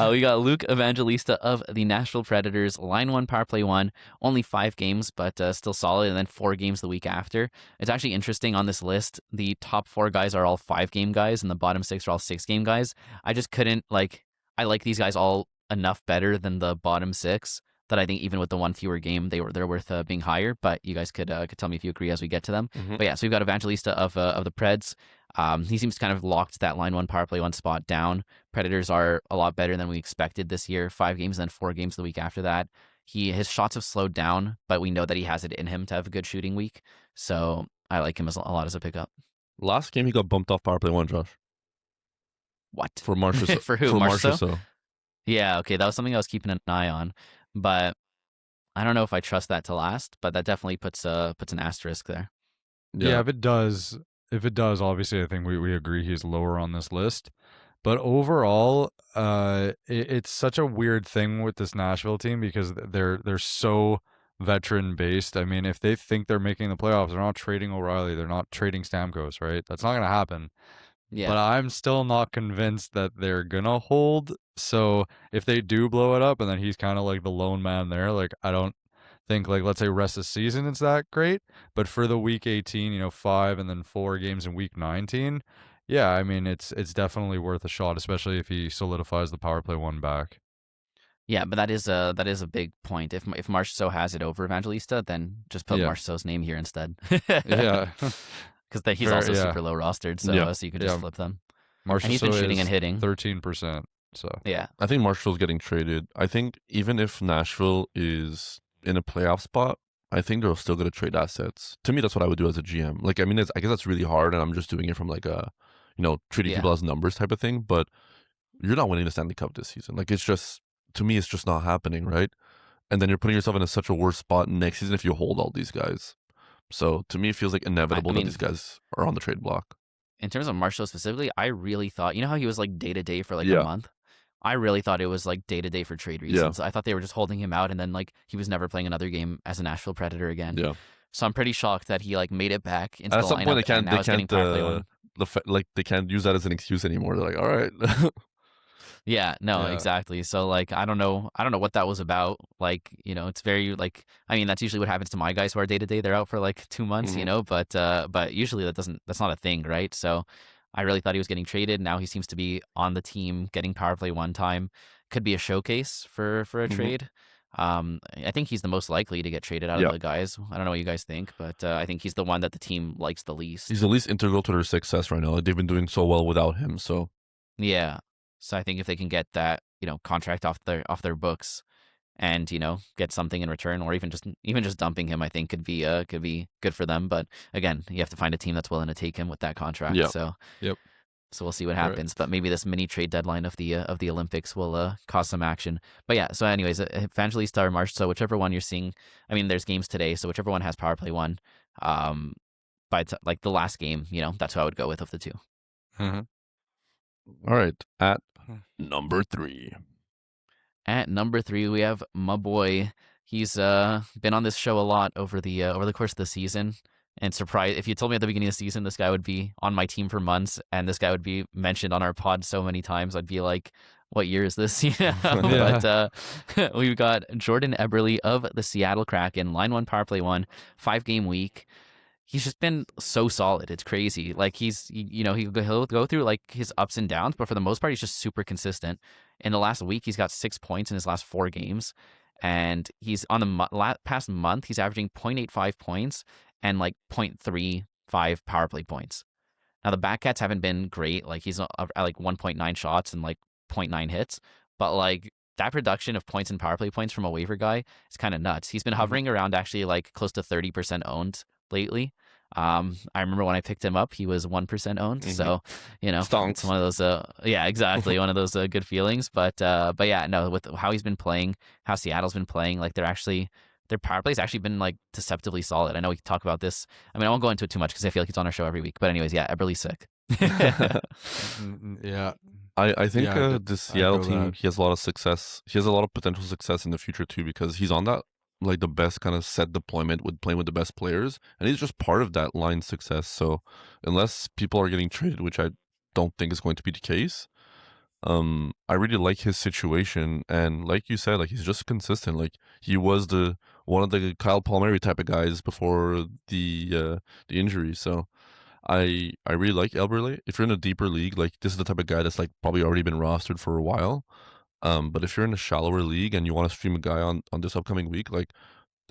We got Luke Evangelista of the Nashville Predators, line 1, power play 1, only 5 games, but still solid, and then 4 games the week after. It's actually interesting on this list. The top 4 guys are all 5-game guys, and the bottom 6 are all 6-game guys. I just couldn't, I like these guys all enough better than the bottom 6 that I think even with the 1 fewer game, they're worth being higher. But you guys could tell me if you agree as we get to them. Mhm. But yeah, so we've got Evangelista of the Preds. He seems kind of locked that line 1 power play 1 spot down. Predators are a lot better than we expected this year. 5 games and then 4 games the week after that. His shots have slowed down, but we know that he has it in him to have a good shooting week. So I like him a lot as a pickup. Last game he got bumped off power play 1, Josh. What? For Marchessault. For who? For Marchessault? Marchessault. Yeah, okay, that was something I was keeping an eye on, but I don't know if I trust that to last. But that definitely puts an asterisk there. Yeah, if it does, obviously I think we agree he's lower on this list. But overall, it's such a weird thing with this Nashville team because they're so veteran based. I mean, if they think they're making the playoffs, they're not trading O'Reilly, they're not trading Stamkos, right? That's not going to happen. Yeah. But I'm still not convinced that they're gonna hold. So if they do blow it up, and then he's kind of like the lone man there, like I don't think like, let's say rest of the season it's that great, but for the week 18, 5 and then 4 games in week 19, yeah, I mean it's definitely worth a shot, especially if he solidifies the power play one back. Yeah, but that is a big point. If Marchessault has it over Evangelista, then just put Yeah. Marchessault's name here instead. Yeah. Because he's Fair, also yeah. super low rostered, so Yeah. so you could just Yeah. flip them. Marshall And he's been shooting and hitting. 13%. So Yeah. I think Marshall's getting traded. I think even if Nashville is in a playoff spot, I think they're still going to trade assets. To me, that's what I would do as a GM. Like, I mean, I guess that's really hard, and I'm just doing it from like a, treating Yeah. people as numbers type of thing. But you're not winning the Stanley Cup this season. Like, it's just, to me, it's just not happening, right? And then you're putting yourself in such a worse spot next season if you hold all these guys. So to me, it feels like inevitable mean, that these guys are on the trade block. In terms of Marchessault specifically, I really thought, how he was like day to day for like Yeah. a month? I really thought it was like day to day for trade reasons. I thought they were just holding him out, and then like he was never playing another game as a Nashville Predator again. Yeah. So I'm pretty shocked that he like made it back into At the some lineup, point, and now he's getting power play one. they can't use that as an excuse anymore. They're like, all right. Yeah, no, Yeah. exactly. So like I don't know what that was about. Like, it's very like, I mean, that's usually what happens to my guys who are day to day. They're out for like 2 months, Mhm. but usually that's not a thing, right? So I really thought he was getting traded. Now he seems to be on the team, getting power play one time. Could be a showcase for a Mhm. trade. I think he's the most likely to get traded out Yeah. of the guys. I don't know what you guys think, but I think he's the one that the team likes the least. He's the least integral to their success right now. Like, they've been doing so well without him. So Yeah. So I think if they can get that, contract off their books and, get something in return, or even just dumping him, I think could be good for them. But again, you have to find a team that's willing to take him with that contract. Yeah. So Yep. So we'll see what Right. happens. But maybe this mini trade deadline of the Olympics will cause some action. But yeah, so anyways, Evangelista or March, so whichever one you're seeing, I mean, there's games today, so whichever one has power play one, by like the last game, that's who I would go with of the two. Mhm. all right, at number 3. At number 3, we have my boy. He's been on this show a lot over the course of the season. And surprise, if you told me at the beginning of the season this guy would be on my team for months and this guy would be mentioned on our pod so many times, I'd be like, what year is this? But we've got Jordan Eberle of the Seattle Kraken, line 1, power play 1, 5-game week. He's just been so solid. It's crazy. Like he'll go through like his ups and downs, but for the most part, he's just super consistent. In the last week, he's got 6 points in his last 4 games, and he's on the past month, he's averaging 0.85 points and like 0.35 power play points. Now the Batcats haven't been great. Like he's at like 1.9 shots and like 0.9 hits, but like that production of points and power play points from a waiver guy is kind of nuts. He's been hovering around actually like close to 30% owned lately. I remember when I picked him up, he was 1% owned. So, Stonks. it's one of those, yeah, exactly. One of those good feelings. But yeah, no, with how he's been playing, how Seattle's been playing, like their power play's actually been like deceptively solid. I know we can talk about this. I mean, I won't go into it too much because I feel like he's on our show every week. But anyways, yeah, Eberle's sick. Yeah. I think Yeah, the Seattle echo team, that. he has a lot of success. He has a lot of potential success in the future too, because he's on that like the best kind of set deployment with playing with the best players, and he's just part of that line success. So unless people are getting traded, which I don't think is going to be the case, I really like his situation. And like you said, like he's just consistent. Like he was one of the Kyle Palmieri type of guys before the injury. So I really like Eberle. If you're in a deeper league, like this is the type of guy that's like probably already been rostered for a while. But if you're in a shallower league and you want to stream a guy on this upcoming week, like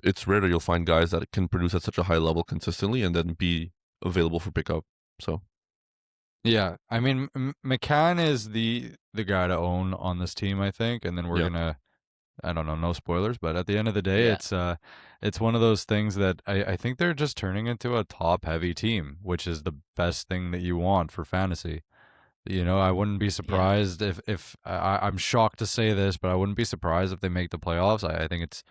it's rare that you'll find guys that can produce at such a high level consistently and then be available for pickup. So Yeah, I mean, McCann is the guy to own on this team, I think, and then we're Yeah. gonna, I don't know, no spoilers, but at the end of the day, Yeah. it's one of those things that I think they're just turning into a top heavy team, which is the best thing that you want for fantasy. I wouldn't be surprised if I'm shocked to say this, but I wouldn't be surprised if they make the playoffs. I think it's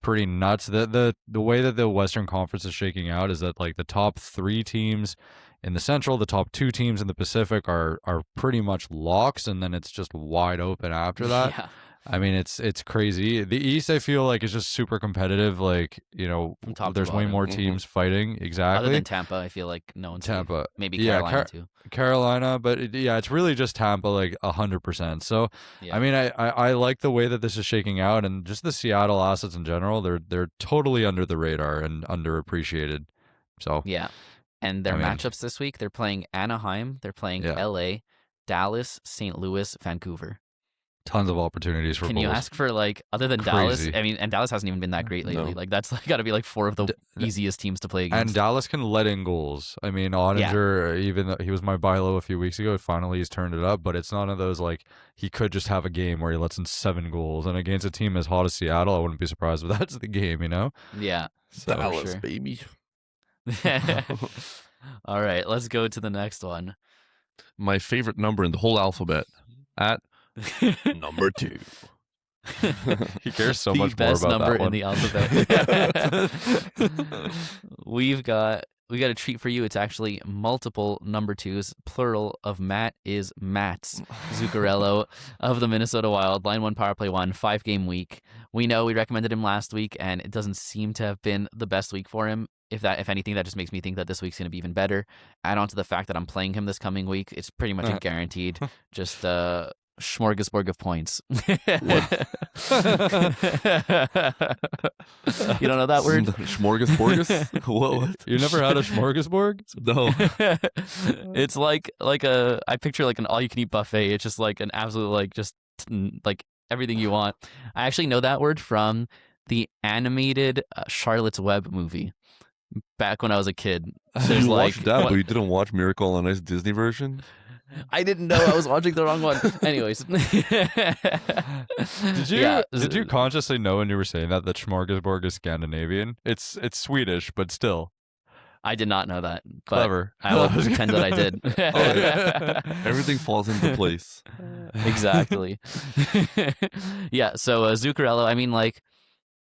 pretty nuts. The way that the Western Conference is shaking out is that like the top 3 teams in the Central, the top 2 teams in the Pacific are pretty much locks, and then it's just wide open after that. Yeah. I mean, it's crazy. The East, I feel like, is just super competitive. Like, From top to there's way bottom. more teams fighting. Exactly. Other than Tampa, I feel like no one's safe. Tampa. Maybe Yeah, Carolina too. Carolina, but it's really just Tampa, like 100%. So, Yeah. I mean, I like the way that this is shaking out, and just the Seattle assets in general. They're totally under the radar and underappreciated. So Yeah. And their I mean, matchups this week, they're playing Anaheim, they're playing Yeah. LA, Dallas, St. Louis, Vancouver. tons of opportunities for Can goals. you ask for like other than Crazy. Dallas? I mean, and Dallas hasn't even been that great lately. No. Like that's got to be like 4 of the easiest teams to play And against. Dallas can let in goals. I mean, Ottinger, even though he was my buy low a few weeks ago, finally he's turned it up. But it's none of those like he could just have a game where he lets in 7 goals. And against a team as hot as Seattle, I wouldn't be surprised if that's the game. Yeah. So, Dallas, sure. baby. All right, let's go to the next one. My favorite number in the whole alphabet at number 2. he cares so The much more best about number that one. in the alphabet. we got a treat for you. It's actually multiple number 2s. Plural of Matt is Mats. Zuccarello of the Minnesota Wild. Line 1, power play 1, 5-game week. We know we recommended him last week, and it doesn't seem to have been the best week for him. If anything, that just makes me think that this week's going to be even better. Add on to the fact that I'm playing him this coming week, it's pretty much a guaranteed just smorgasbord of points. You don't know that word? Smorgasborgus? What? You never had a smorgasbord? No. It's like I picture like an all-you-can-eat buffet. It's just like an absolute like everything you want. I actually know that word from the animated Charlotte's Web movie back when I was a kid. There's You like watched that, but you didn't watch Miracle on Ice Disney version? I didn't know I was watching the wrong one. Anyways. Did you consciously know when you were saying that smorgasbord is Scandinavian? It's Swedish, but still. I did not know that. But Clever. I will pretend that I did. Everything falls into place. Exactly. Yeah, so Zuccarello, I mean, like,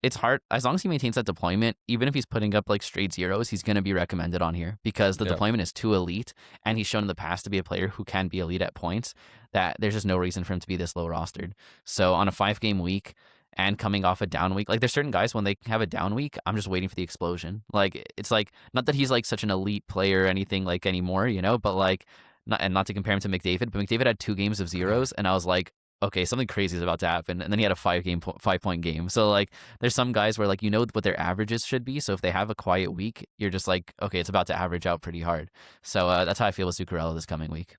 it's hard. As long as he maintains that deployment, even if he's putting up like straight zeros, he's going to be recommended on here because the deployment is too elite, and he's shown in the past to be a player who can be elite at points, that there's just no reason for him to be this low rostered. So on a 5-game week and coming off a down week, like there's certain guys when they have a down week, I'm just waiting for the explosion. Like it's like, not that he's like such an elite player or anything like anymore, but like, not to compare him to McDavid, but McDavid had 2 games of zeros, and I was like, okay, something crazy is about to happen. And then he had a 5-point game. So like there's some guys where like what their averages should be. So if they have a quiet week, you're just like, okay, it's about to average out pretty hard. So that's how I feel with Zuccarello this coming week.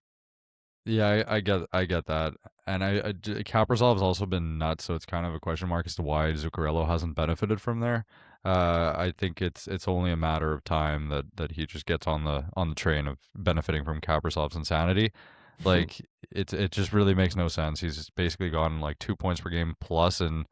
Yeah, I get that. And Kaprizov has also been nuts, so it's kind of a question mark as to why Zuccarello hasn't benefited from there. I think it's only a matter of time that he just gets on the train of benefiting from Kaprizov's insanity. Like it just really makes no sense. He's basically gotten like 2 points per game plus in,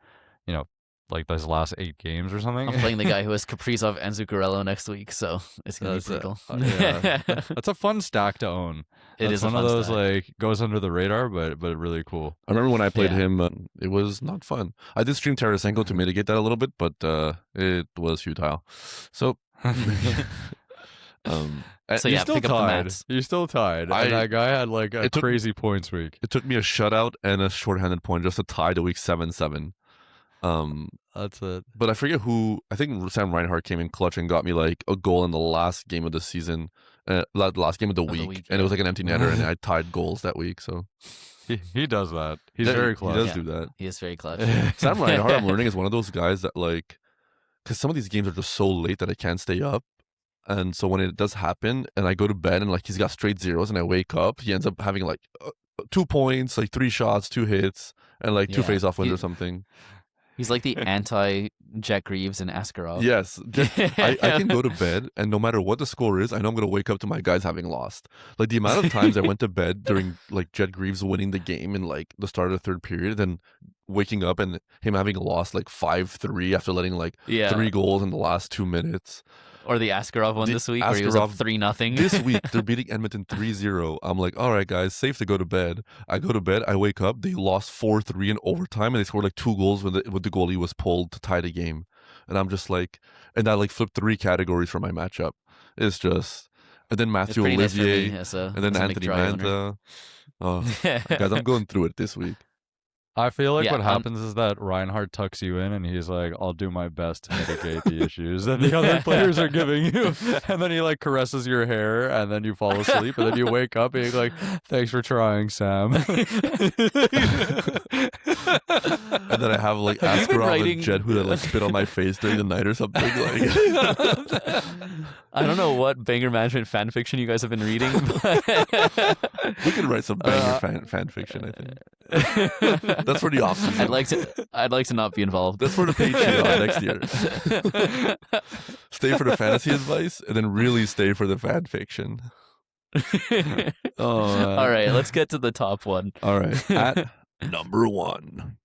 like those last 8 games or something. I'm playing the guy who has Kaprizov and Zuccarello next week, so it's gonna be brutal. Yeah. That's a fun stack to own. It is one a of fun those stack. like goes under the radar, but really cool. I remember when I played Yeah. him, it was not fun. I did stream Tarasenko to mitigate that a little bit, but it was futile. So, So yeah, pick up the mats. You're still tied. And that guy had like a crazy points week. It took me a shutout and a shorthanded point just to tie the week 7-7. That's it. But I forget who. I think Sam Reinhart came in clutch and got me like a goal in the last game of the season, last game of the week, and it was like an empty netter, and I tied goals that week. So he does that. He's yeah, very clutch. He does do that. He is very clutch. Sam Reinhart, I'm learning, is one of those guys that like, because some of these games are just so late that I can't stay up. And so when it does happen and I go to bed and like he's got straight zeros and I wake up, he ends up having like 2 points, like 3 shots, 2 hits, and like 2 face-off wins or something. He's like the anti-Jack Greaves and Askarov. Yes. I can go to bed and no matter what the score is, I know I'm going to wake up to my guys having lost. Like the amount of times I went to bed during like Jet Greaves winning the game in like the start of the 3rd period and waking up and him having lost like 5-3 after letting like 3 goals in the last 2 minutes. Or the Askarov one this week where he was up 3-0. This week, they're beating Edmonton 3-0. I'm like, all right, guys, safe to go to bed. I go to bed. I wake up. They lost 4-3 in overtime, and they scored like 2 goals when the goalie was pulled to tie the game. And I'm just like, and I like flipped 3 categories for my matchup. It's just, and then Mathieu Olivier, and then Anthony Manta. Oh, guys, I'm going through it this week. I feel like Yeah, what happens is that Reinhardt tucks you in and he's like, I'll do my best to mitigate the issues that the other players are giving you. And then he like caresses your hair and then you fall asleep and then you wake up and you're like, thanks for trying, Sam. And then I have like Have you been Ascaron writing- and Jet who that like spit on my face during the night or something. Like, I don't know what banger management fan fiction you guys have been reading. But we could write some banger fan fiction. I think that's for the off season. I'd like to not be involved. That's for the Patreon next year. Stay for the fantasy advice, and then really stay for the fan fiction. Oh, man. All right, let's get to the top one. All right, at number 1.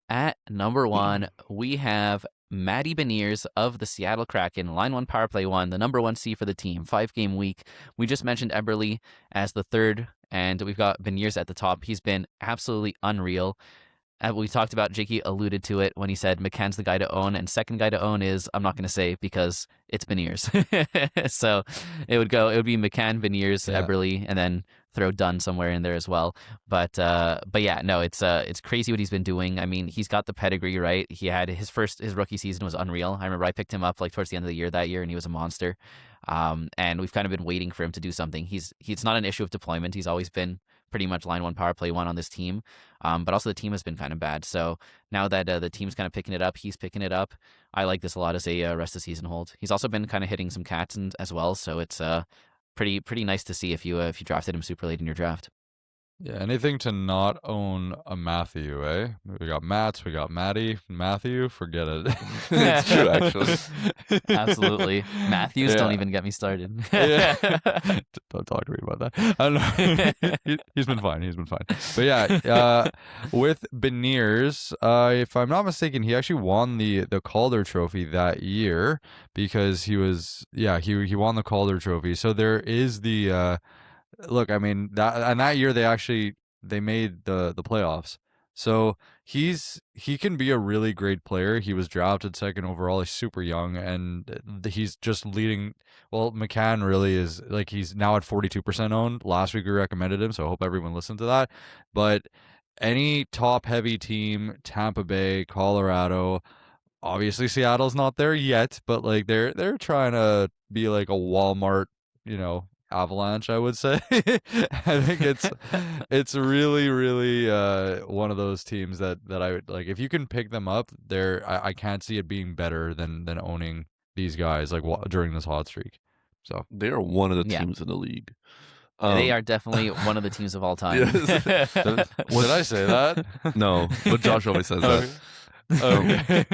At number 1, we have Matty Beniers of the Seattle Kraken, line 1 power play 1, the number 1 C for the team, 5-game week. We just mentioned Eberle as the third, and we've got Beniers at the top. He's been absolutely unreal. We talked about, Jakey alluded to it when he said McCann's the guy to own, and second guy to own is, I'm not going to say because it's Beniers. So it would be McCann, Beniers, Yeah. Eberle, and then throw Dunn somewhere in there as well. But yeah, no, it's crazy what he's been doing. I mean, he's got the pedigree, right? He had his rookie season was unreal. I remember I picked him up like towards the end of the year that year, and he was a monster. And we've kind of been waiting for him to do something. It's not an issue of deployment. He's always been pretty much line 1 power play 1 on this team. But also the team has been kind of bad. So now that the team's kind of picking it up, he's picking it up. I like this a lot as a rest of season hold. He's also been kind of hitting some cats as well. So it's pretty nice to see if you drafted him super late in your draft. Yeah, anything to not own a Matthew, eh? We got Mats, we got Matty, Matthew, forget it. It's true, actually. Absolutely. Matthews, don't Yeah. even get me started. Yeah. Don't talk to me about that. I don't know. He's been fine. But yeah, with Beniers, if I'm not mistaken, he actually won the Calder Trophy that year because he won the Calder Trophy. So there is the look. I mean that year they made the playoffs. So he can be a really great player. He was drafted second overall. He's super young, and he's just leading. Well, McCann really is like he's now at 42% owned. Last week we recommended him, so I hope everyone listened to that. But any top heavy team, Tampa Bay, Colorado, obviously Seattle's not there yet, but like they're trying to be like a Walmart, Avalanche, I would say. I think it's really, really one of those teams that I would like. If you can pick them up, I can't see it being better than owning these guys like during this hot streak. So They are one of the Yeah. teams in the league. They are definitely one of the teams of all time. Yes. did I say that? No, but Josh always says that. Okay.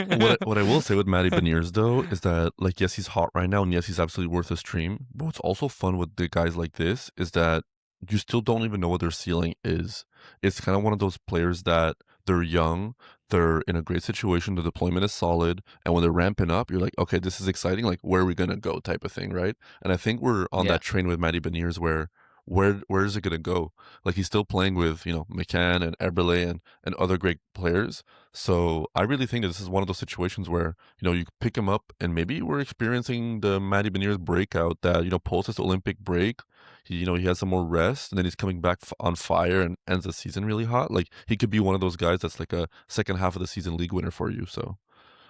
What I will say with Matty Beniers though is that like yes he's hot right now and yes he's absolutely worth a stream, but what's also fun with the guys like this is that you still don't even know what their ceiling is. It's kind of one of those players that they're young, they're in a great situation, the deployment is solid, and when they're ramping up, you're like, okay, this is exciting, like where are we gonna go type of thing, right? And I think we're on Yeah. that train with Matty Beniers where is it gonna go? Like he's still playing with McCann and Eberle and other great players. So I really think that this is one of those situations where you pick him up and maybe we're experiencing the Matty Beniers breakout that post his Olympic break. He has some more rest and then he's coming back on fire and ends the season really hot. Like he could be one of those guys that's like a second half of the season league winner for you. So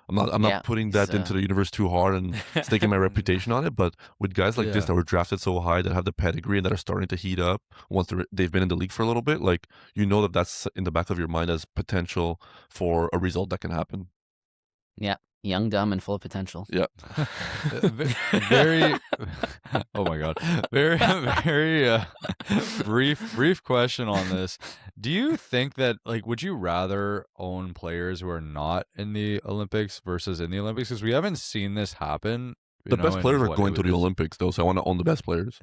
I'm Yeah, not putting that he's, into the universe too hard and staking my reputation on it, but with guys like this Yeah. that were drafted so high that have the pedigree and that are starting to heat up once they've been in the league for a little bit, like that's in the back of your mind as potential for a result that can happen. Young, dumb, and full of potential. Yeah. Very oh my god, very very brief question on this. Do you think that like would you rather own players who are not in the Olympics versus in the Olympics, because we haven't seen this happen? The best in players are what, going it to the was- Olympics though, so I want to own the best players.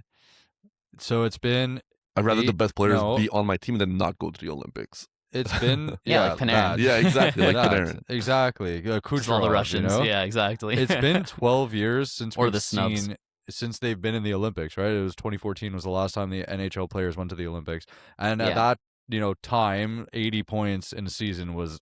so it's been I'd rather the best players no. be on my team than not go to the Olympics. it's been Yeah, like Panarin. that. Yeah, exactly, like That. Panarin. Exactly. Just all the Kucherov, Russians. Yeah, exactly. It's been 12 years since Or we've the snubs. seen since they've been in the Olympics, right? It was 2014 was the last time the NHL players went to the Olympics, and at Yeah. that time, 80 points in a season was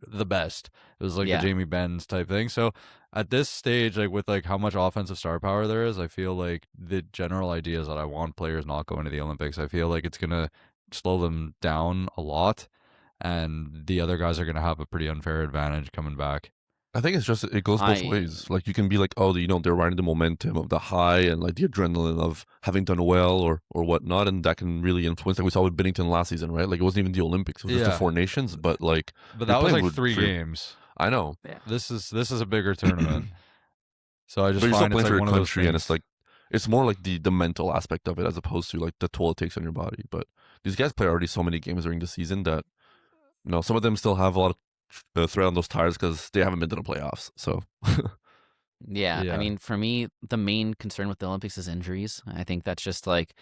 the best. It was like Yeah. the Jamie Benz type thing. So at this stage, like with like how much offensive star power there is, I feel like the general idea is that I want players not going to the Olympics. I feel like it's gonna slow them down a lot. and the other guys are going to have a pretty unfair advantage coming back. I think it's just it goes both ways. Like you can be like, oh, they're riding the momentum of the high and like the adrenaline of having done well or whatnot, and that can really influence. Like we saw with Binnington last season, right? Like it wasn't even the Olympics; it was just the Four Nations. But like, that was like 3 games. I know. Yeah. This is a bigger tournament, so I just but you're find still playing it's for like your one of those country, and it's like it's more like the mental aspect of it as opposed to like the toll it takes on your body. But these guys play already so many games during the season that some of them still have a lot of thread on those tires because they haven't been to the playoffs. So yeah, I mean, for me, the main concern with the Olympics is injuries. I think that's just like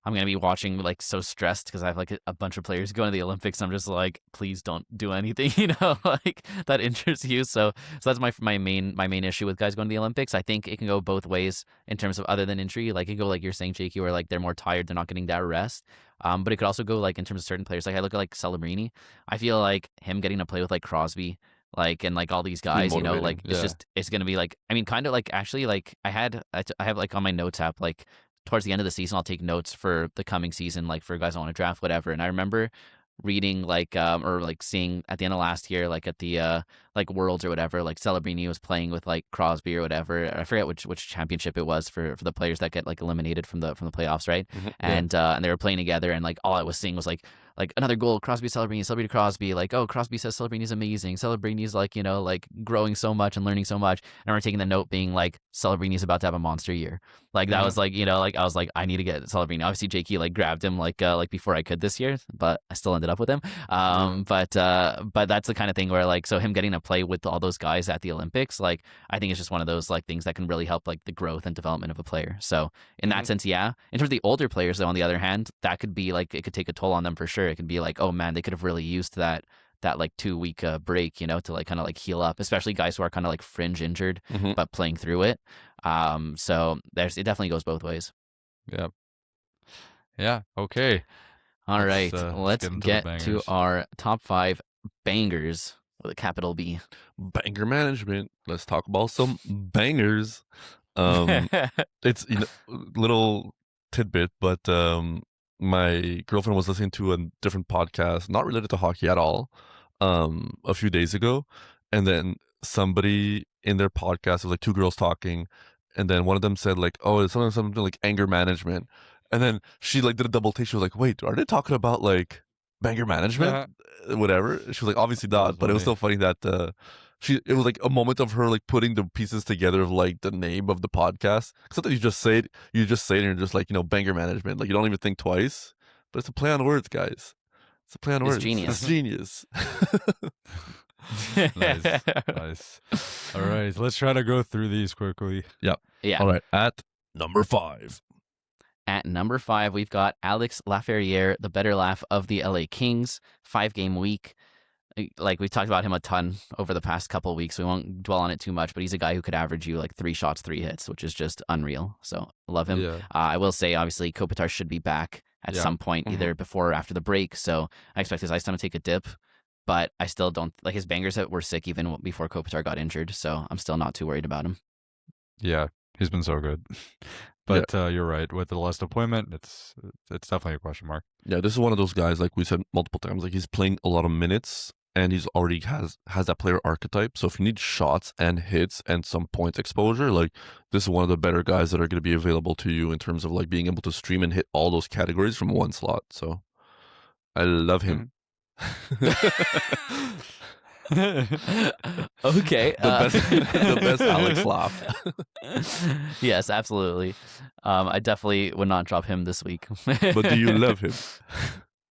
I'm gonna be watching like so stressed because I have like a bunch of players going to the Olympics. I'm just like, please don't do anything, like that injures you. So that's my main issue with guys going to the Olympics. I think it can go both ways in terms of other than injury. Like it can go like you're saying, Jakey, where like they're more tired, they're not getting that rest. But it could also go like in terms of certain players. Like I look at like Celebrini. I feel like him getting to play with like Crosby, like and like all these guys, like it's gonna be like, I mean, kind of like actually like I have like on my notes app like towards the end of the season I'll take notes for the coming season, like for guys I want to draft, whatever. And I remember reading like or like seeing at the end of last year, like at the like Worlds or whatever, like Celebrini was playing with like Crosby or whatever. I forget which championship it was for the players that get like eliminated from the playoffs, right? Mm-hmm. And they were playing together, and like all I was seeing was like another goal, Crosby, Celebrini to Crosby, like, oh, Crosby says Celebrini's amazing, Celebrini's like, like growing so much and learning so much. And I remember taking the note being like, Celebrini's about to have a monster year. Like that was like, like I was like, I need to get Celebrini. Obviously Jakey like grabbed him like before I could this year, but I still ended up with him. But that's the kind of thing where like, so him getting to play with all those guys at the Olympics, like I think it's just one of those like things that can really help like the growth and development of a player. So in that sense, yeah. In terms of the older players though, on the other hand, that could be like, it could take a toll on them for sure. It can be like, oh man, they could have really used that like 2-week break, to like kind of like heal up, especially guys who are kind of like fringe injured, but playing through it. So it definitely goes both ways. Yeah. Okay. All right. Let's get to our top 5 bangers with a capital B. Banger management. Let's talk about some bangers. It's little tidbit, but my girlfriend was listening to a different podcast, not related to hockey at all, a few days ago, and then somebody in their podcast was like 2 girls talking, and then one of them said like, oh, it's something like anger management, and then she like did a double take. She was like, wait, are they talking about like banger management? Whatever. She was like, obviously not, but it was still funny that it was like a moment of her like putting the pieces together of like the name of the podcast. Sometimes you just say it and you're just like, banger management. Like you don't even think twice. But it's a play on words, guys. It's a play on words. Genius. It's genius. Nice. All right, let's try to go through these quickly. Yeah. All right. At number 5. At number 5, we've got Alex Laferriere, the better laugh of the LA Kings, 5-game week. Like we've talked about him a ton over the past couple of weeks. We won't dwell on it too much, but he's a guy who could average you like 3 shots, 3 hits, which is just unreal. So love him. Yeah. I will say, obviously, Kopitar should be back at some point, either before or after the break. So I expect his ice time to take a dip, but I still don't like his bangers that were sick even before Kopitar got injured. So I'm still not too worried about him. Yeah, he's been so good. But you're right. With the less deployment, it's definitely a question mark. Yeah, this is one of those guys, like we said multiple times, like he's playing a lot of minutes and he's already has that player archetype. So if you need shots and hits and some points exposure, like this is one of the better guys that are going to be available to you in terms of like being able to stream and hit all those categories from one slot. So I love him. Okay. The best Alex laugh. Yes, absolutely. I definitely would not drop him this week. But do you love him?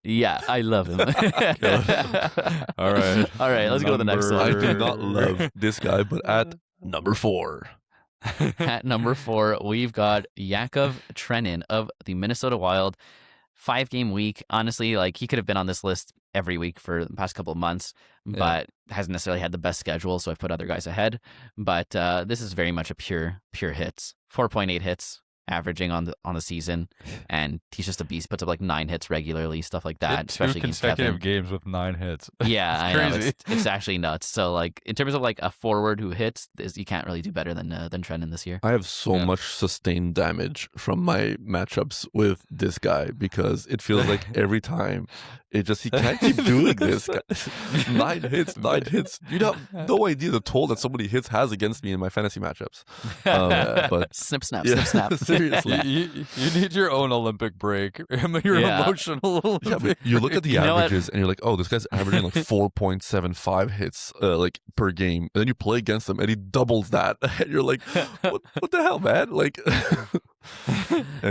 Yeah, I love him. All right, let's go to the next one. I do not love this guy, but at number 4. At number 4, we've got Yakov Trenin of the Minnesota Wild. 5-game week. Honestly, like he could have been on this list every week for the past couple of months, but hasn't necessarily had the best schedule, so I've put other guys ahead. But this is very much a pure hits. 4.8 hits averaging on the season, and he's just a beast. Puts up like 9 hits regularly, stuff like that. Hit 2 especially against consecutive Kevin. games with 9 hits. Yeah, It's I know crazy. it's actually nuts. So like in terms of like a forward who hits, you can't really do better than Trennan this year. I have so Yeah. much sustained damage from my matchups with this guy because it feels like every time he can't keep doing this. 9 hits. You have no idea the toll that so many hits has against me in my fantasy matchups. But snip snap, yeah, snip snap. seriously. You need your own Olympic break. Your Yeah. emotional Yeah, Olympic but you look at the You know what? averages and you're like, oh, this guy's averaging like 4.75 hits like per game. And then you play against him and he doubles that. And you're like, what the hell, man? Like, You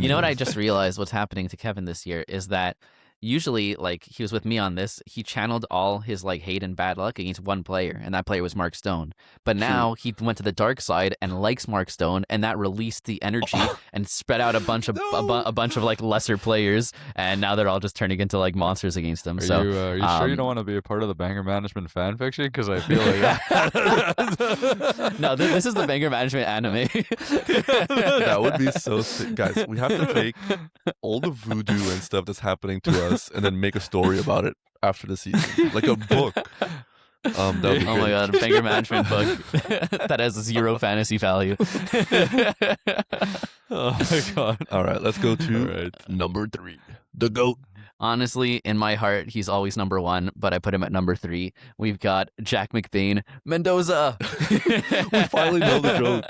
know what I anyways. just realized what's happening to Kevin this year is that usually, like, he was with me on this, he channeled all his like hate and bad luck against one player, and that player was Mark Stone. But now he went to the dark side and likes Mark Stone, and that released the energy and spread out a bunch of a bunch of like lesser players, and now they're all just turning into like monsters against him. Are So you sure you don't want to be a part of the banger management fan fiction? Because I feel like no, this is the banger management anime. That would be so sick. Guys, we have to take all the voodoo and stuff that's happening to us and then make a story about it after the season. Like a book. That would be Oh my great. god, a banger management book that has 0 fantasy value. oh my god. All right, let's go to All right. number 3. The GOAT. Honestly, in my heart, he's always number 1, but I put him at number 3. We've got Jack McBain, Mendoza. We finally know the joke.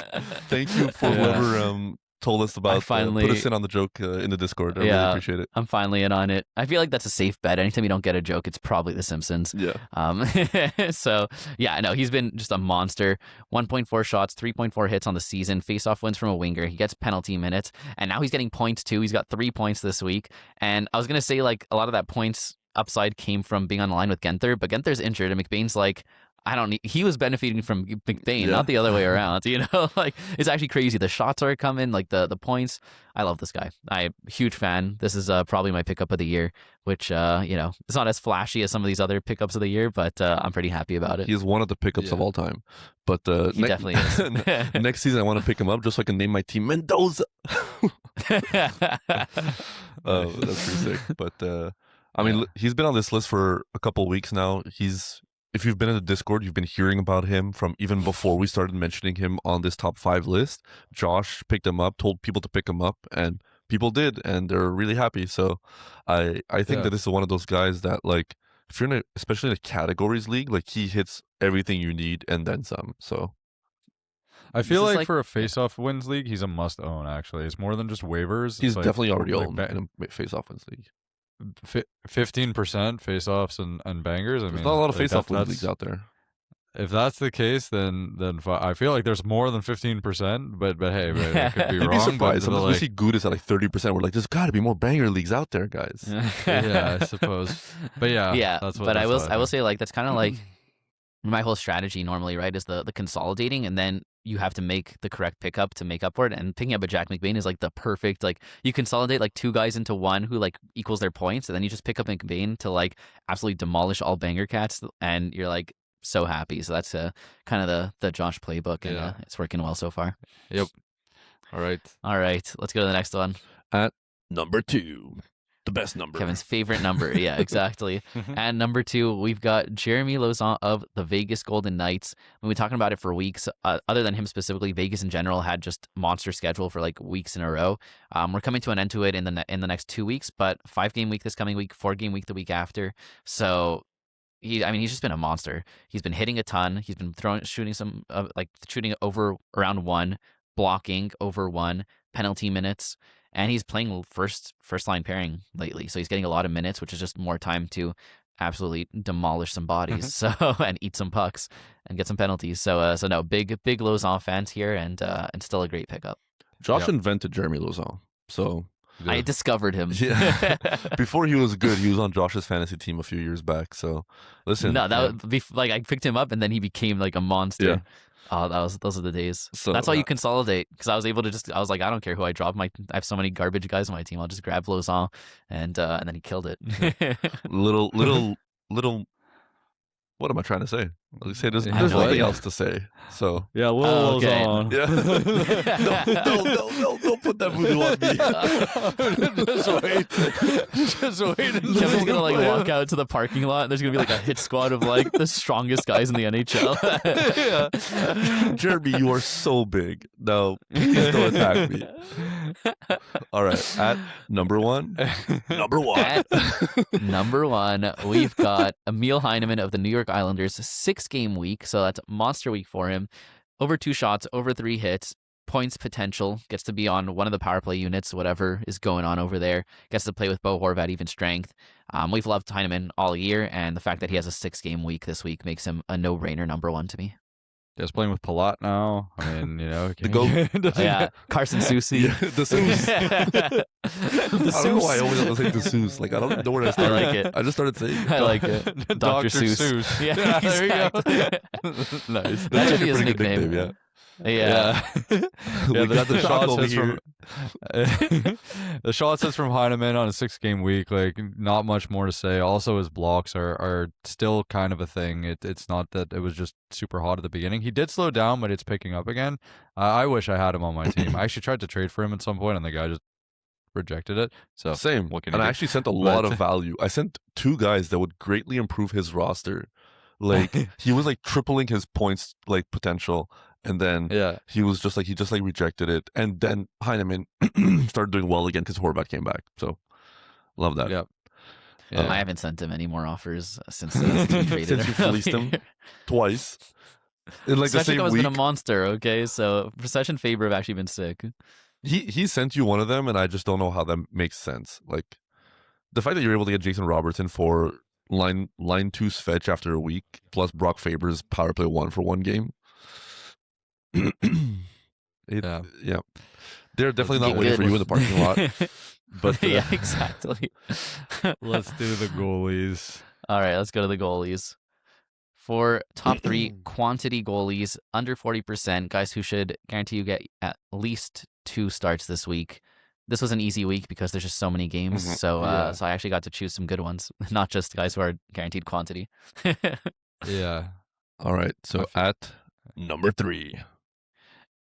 Thank you for Yeah. whoever told us about put us in on the joke in the Discord. I really appreciate it. I'm finally in on it. I feel like that's a safe bet. Anytime you don't get a joke, it's probably The Simpsons. Yeah. So yeah, no, he's been just a monster. 1.4 shots, 3.4 hits on the season. Face-off wins from a winger. He gets penalty minutes, and now he's getting points too. He's got 3 points this week. And I was gonna say like a lot of that points upside came from being on the line with Genther, but Genther's injured, and McBain's like, he was benefiting from McBain, not the other way around. You know, like it's actually crazy. The shots are coming, like the points. I love this guy. I'm a huge fan. This is probably my pickup of the year, which it's not as flashy as some of these other pickups of the year, but I'm pretty happy about it. He is one of the pickups of all time. But He definitely is. next season I want to pick him up just so I can name my team Mendoza. That's pretty sick. But I mean, he's been on this list for a couple weeks now. If you've been in the Discord, you've been hearing about him from even before we started mentioning him on this top 5 list. Josh picked him up, told people to pick him up, and people did, and they're really happy. So I think that this is one of those guys that, like, if you're especially in a categories league, like, he hits everything you need and then some. So I feel This is like for a face-off wins league, he's a must-own. Actually, it's more than just waivers. he's It's like, definitely already like owned in a face-off wins league. 15% face-offs and bangers. I There's mean, not a lot of like, face-off wins that's- leagues out there. If that's the case, then I feel like there's more than 15%. But hey, I could be You'd wrong. be surprised. But Sometimes we see Gudis at like 30%. We're like, there's got to be more banger leagues out there, guys. yeah, I suppose. But yeah, That's what. But I will say like that's kind of like my whole strategy normally, right? Is the consolidating, and then you have to make the correct pickup to make up for it. And picking up a Jack McBain is like the perfect, like you consolidate like 2 guys into one who like equals their points, and then you just pick up McBain to like absolutely demolish all banger cats, and you're like so happy. So that's kind of the Josh playbook, and it's working well so far. Yep. All right. Let's go to the next one. At number 2, the best number. Kevin's favorite number. Yeah, exactly. And number 2, we've got Jeremy Lauzon of the Vegas Golden Knights. We've been talking about it for weeks. Other than him specifically, Vegas in general had just monster schedule for like weeks in a row. We're coming to an end to it in the next 2 weeks, but 5-game week this coming week, 4-game week the week after. So he's just been a monster. He's been hitting a ton. He's been shooting over around 1, blocking over 1, penalty minutes. And he's playing first line pairing lately, so he's getting a lot of minutes, which is just more time to absolutely demolish some bodies, so and eat some pucks and get some penalties. So no, big Lauzon fans here, and still a great pickup. Josh invented Jeremy Lauzon, so I discovered him. Yeah. Before he was good, he was on Josh's fantasy team a few years back. So listen, No, that would be like I picked him up, and then he became like a monster. Yeah. Oh, those are the days. So, that's why you consolidate, because I was able to I was like, I don't care who I drop. I have so many garbage guys on my team. I'll just grab Lauzon, and then he killed it. little What am I trying to say? Like, say there's I have no nothing idea. else to say. So Yeah, Lil Oh, Lil's okay. on. yeah, don't put that voodoo on me. Just wait. Just wait. Kevin's gonna like walk out to the parking lot and there's gonna be like a hit squad of like the strongest guys in the NHL. Jeremy, you are so big. No, please don't attack me. All right, at number one. At number one, we've got Emil Heineman of the New York Islanders, 6-game week. So that's monster week for him. Over 2 shots, over 3 hits, points potential, gets to be on one of the power play units, whatever is going on over there. Gets to play with Bo Horvat, even strength. We've loved Heineman all year, and the fact that he has a 6-game week this week makes him a no-brainer number one to me. Just playing with Palat now. I mean, The goat. Yeah, Carson Soucy. Yeah, the Seuss. I don't know why I always have to say the Seuss. Like, I don't know where I I started. like it. I just started saying I like it. Dr. Seuss. Yeah, there you go. exactly. Nice. That should be his Pretty good nickname. yeah. Yeah. We got the shot shot over says here. the shot says from Heineman on a 6-game week, like not much more to say. Also, his blocks are still kind of a thing. It's not that it was just super hot at the beginning. He did slow down, but it's picking up again. I wish I had him on my team. I actually tried to trade for him at some point, and the guy just rejected it. So Same. What can And you I do? actually sent a lot But- of value. I sent 2 guys that would greatly improve his roster. Like, he was like tripling his points like potential. And then yeah, he just rejected it. And then Heineman started doing well again because Horvat came back. So love that. Yep. I haven't sent him any more offers since he traded Since you fleeced him twice. In like the same has week. been a monster, okay? So Procession Faber have actually been sick. He sent you one of them, and I just don't know how that makes sense. Like, the fact that you're able to get Jason Robertson for line 2 Svetch after a week, plus Brock Faber's power play 1 for 1 game. Yeah. Yeah. They're definitely Get not waiting for good. you in the parking lot. But Yeah, exactly. let's do the goalies. All right, let's go to the goalies. For top 3 quantity goalies, under 40%, guys who should guarantee you get at least 2 starts this week. This was an easy week because there's just so many games. Mhm. So Yeah. so I actually got to choose some good ones, not just guys who are guaranteed quantity. Yeah. all right. So at number 3.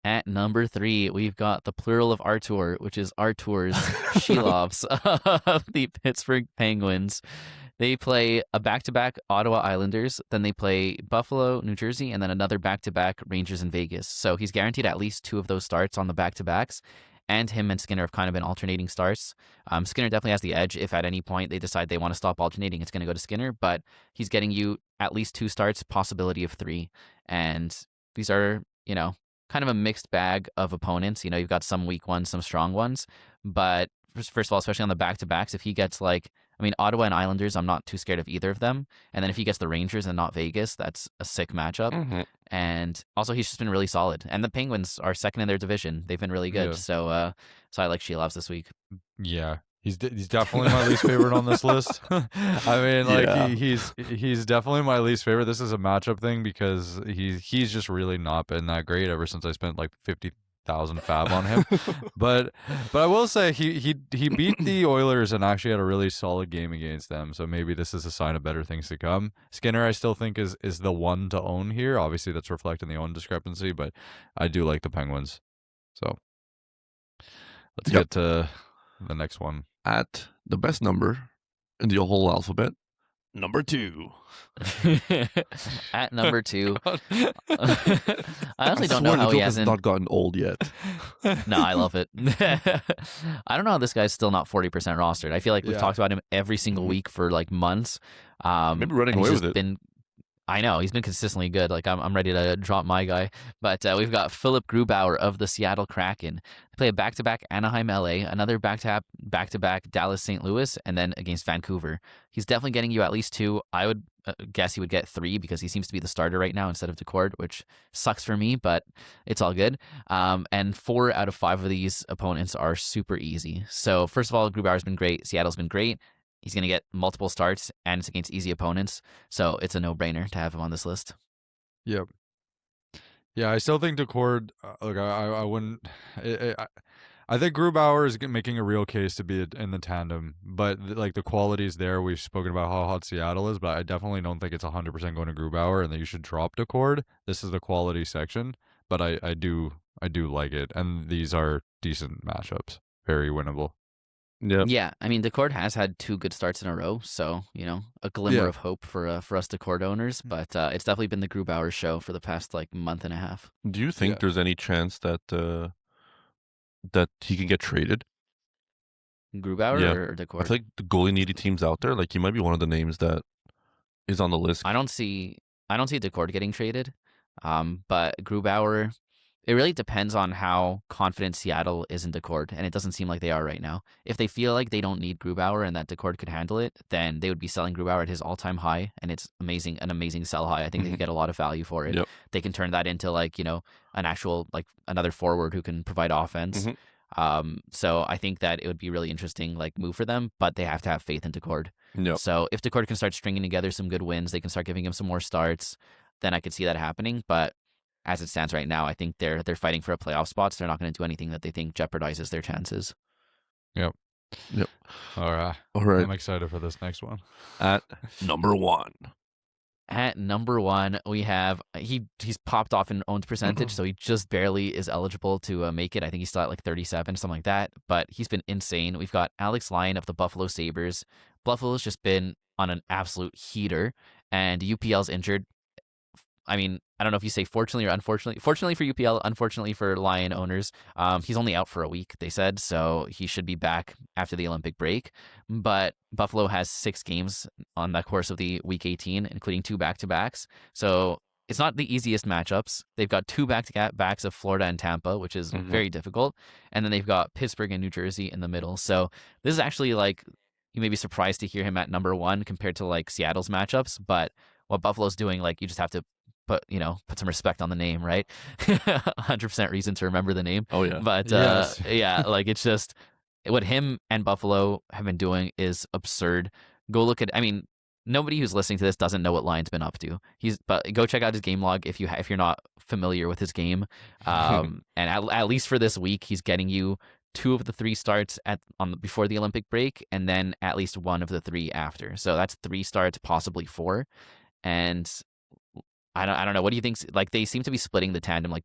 At number 3, we've got the plural of Artur, which is Artur's Shilovs of the Pittsburgh Penguins. They play a back-to-back Ottawa Islanders, then they play Buffalo, New Jersey, and then another back-to-back Rangers in Vegas. So he's guaranteed at least 2 of those starts on the back-to-backs, and him and Skinner have kind of been alternating starts. Skinner definitely has the edge. If at any point they decide they want to stop alternating, it's going to go to Skinner, but he's getting you at least 2 starts, possibility of 3. And these are, kind of a mixed bag of opponents. You've got some weak ones, some strong ones. But first of all, especially on the back-to-backs, if he gets Ottawa and Islanders, I'm not too scared of either of them. And then if he gets the Rangers and not Vegas, that's a sick matchup. Mhm. And also, he's just been really solid. And the Penguins are second in their division. They've been really good. Yeah. So I like Shilovs this week. Yeah, he's definitely my least favorite on this list. I mean, Yeah. he's definitely my least favorite. This is a matchup thing because he's just really not been that great ever since I spent like 50,000 fab on him. but I will say he beat the Oilers and actually had a really solid game against them. So maybe this is a sign of better things to come. Skinner, I still think is the one to own here. Obviously, that's reflecting the own discrepancy, but I do like the Penguins. So let's Yep. get to the next one. At the best number in the whole alphabet, number 2. At number 2, I honestly I don't know swear the how he joke has hasn't. not gotten old yet. No, I love it. I don't know how this guy's still not 40% rostered. I feel like we've Yeah. talked about him every single Mhm. week for like months. Maybe running and he's away just with it. been. I know he's been consistently good. Like I'm ready to drop my guy. But we've got Philip Grubauer of the Seattle Kraken. They play a back-to-back Anaheim, LA, another back-to-back Dallas, St. Louis, and then against Vancouver. He's definitely getting you at least 2. I would guess he would get 3 because he seems to be the starter right now instead of Decord, which sucks for me, but it's all good. And 4 out of 5 of these opponents are super easy. So first of all, Grubauer's been great. Seattle's been great. He's going to get multiple starts, and it's against easy opponents. So it's a no-brainer to have him on this list. Yep. Yeah, I still think Decord. Look, I wouldn't. I think Grubauer is making a real case to be in the tandem, but like the qualities there, we've spoken about how hot Seattle is, but I definitely don't think it's 100% going to Grubauer and that you should drop Decord. This is the quality section, but I do like it, and these are decent matchups, very winnable. Yeah. Yeah, I mean, Decord has had 2 good starts in a row, so a glimmer Yeah. of hope for us Decord owners. But it's definitely been the Grubauer show for the past like month and a half. Do you think Yeah. there's any chance that that he can get traded? Grubauer Yeah. or I Decord? feel like the goalie needy teams out there, like he might be one of the names that is on the list. I don't see Decord getting traded. But Grubauer, it really depends on how confident Seattle is in Decord, and it doesn't seem like they are right now. If they feel like they don't need Grubauer and that Decord could handle it, then they would be selling Grubauer at his all-time high, and it's an amazing sell high. I think they could get a lot of value for it. Yep. They can turn that into like an actual like another forward who can provide offense. So I think that it would be really interesting like move for them, but they have to have faith in Decord. Yep. So if Decord can start stringing together some good wins, they can start giving him some more starts, then I could see that happening. But as it stands right now, I think they're fighting for a playoff spot, so they're not going to do anything that they think jeopardizes their chances. Yep. All right. I'm excited for this next one. At number 1. At number 1, we have he's popped off in owned percentage, so he just barely is eligible to make it. I think he's still at like 37, something like that. But he's been insane. We've got Alex Lyon of the Buffalo Sabres. Buffalo's just been on an absolute heater, and UPL's injured. I mean, I don't know if you say fortunately or unfortunately. Fortunately for UPL, unfortunately for Lion owners, he's only out for a week, they said, so he should be back after the Olympic break. But Buffalo has 6 games on the course of the Week 18, including 2 back-to-backs. So it's not the easiest matchups. They've got 2 back-to-backs of Florida and Tampa, which is very difficult. And then they've got Pittsburgh and New Jersey in the middle. So this is actually like, you may be surprised to hear him at number 1 compared to like Seattle's matchups. But what Buffalo's doing, like, you just have to put some respect on the name, right? 100% reason to remember the name. Oh yeah. But Yes. yeah, like it's just what him and Buffalo have been doing is absurd. Go look at, I mean, nobody who's listening to this doesn't know what Lyon's been up to. But go check out his game log if you're not familiar with his game. And at least for this week, he's getting you 2 of the 3 starts before the Olympic break, and then at least 1 of the 3 after. So that's 3 starts, possibly 4. And I don't know. What do you think? Like, they seem to be splitting the tandem like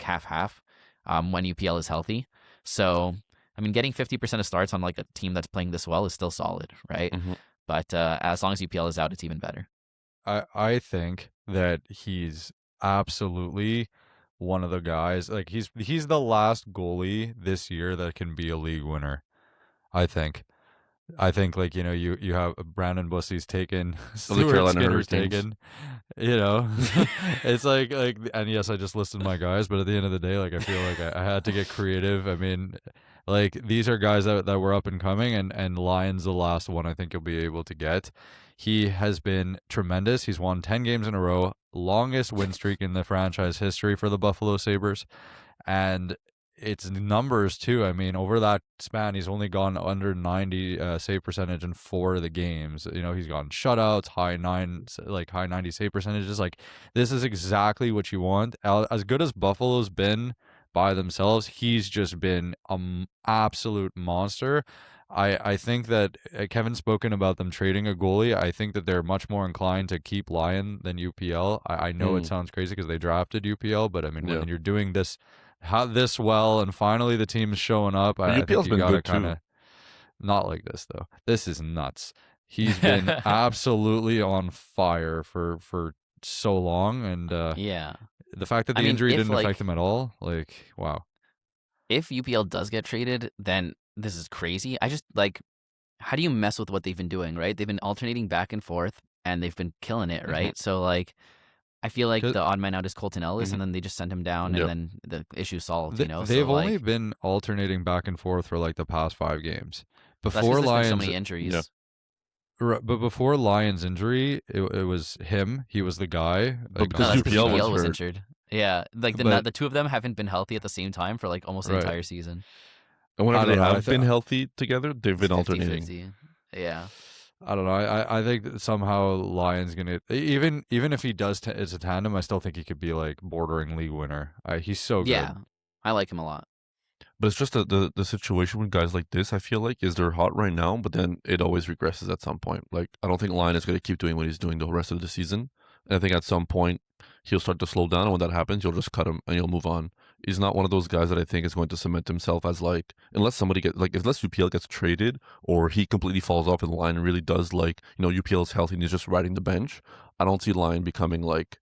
half when UPL is healthy. So I mean, getting 50% of starts on like a team that's playing this well is still solid, right? But as long as UPL is out, it's even better. I think that he's absolutely one of the guys. Like he's the last goalie this year that can be a league winner. I think like you have Brandon Bussy's taken, Stuart Carolina Skinner's Hurricanes. taken. It's like and yes, I just listed my guys, but at the end of the day, like I feel like I had to get creative. I mean, like these are guys that were up and coming, and Lyon's the last one I think you'll be able to get. He has been tremendous. He's won 10 games in a row, longest win streak in the franchise history for the Buffalo Sabres, and it's numbers too. I mean, over that span, he's only gone under 90 save percentage in 4 of the games. He's gone shutouts, high 90 save percentages. Like, this is exactly what you want. As good as Buffalo's been by themselves, he's just been an absolute monster. I think that Kevin's spoken about them trading a goalie. I think that they're much more inclined to keep Lyon than UPL. I know it sounds crazy because they drafted UPL, but I mean, when you're doing this well, and finally the team is showing up, I think you gotta kind of not like this though. This is nuts. He's been absolutely on fire for so long, and yeah, the fact that the injury didn't affect him at all, like, wow. If UPL does get traded, then this is crazy. I just like, how do you mess with what they've been doing, right? They've been alternating back and forth, and they've been killing it, right? So like, I feel like the odd man out is Colton Ellis, and then they just send him down, and then the issue's solved. They've only been alternating back and forth for like the past 5 games. Before Lyons, so many injuries. Yeah. But before Lyons' injury, it was him. He was the guy. Because UPL was injured. Yeah, like the 2 of them haven't been healthy at the same time for like almost the entire season. And whenever they have been healthy together, they've been alternating. 50-50. Yeah. I don't know. I think that somehow Lyon's gonna even if he does it's a tandem. I still think he could be like bordering league winner. He's so good. Yeah, I like him a lot. But it's just the situation with guys like this, I feel like, is they're hot right now, but then it always regresses at some point. Like, I don't think Lyon is going to keep doing what he's doing the rest of the season. And I think at some point, he'll start to slow down. And when that happens, you'll just cut him and you'll move on. He's not one of those guys that I think is going to cement himself as like, unless UPL gets traded or he completely falls off in the line and really does like, UPL is healthy and he's just riding the bench. I don't see Lyon becoming like,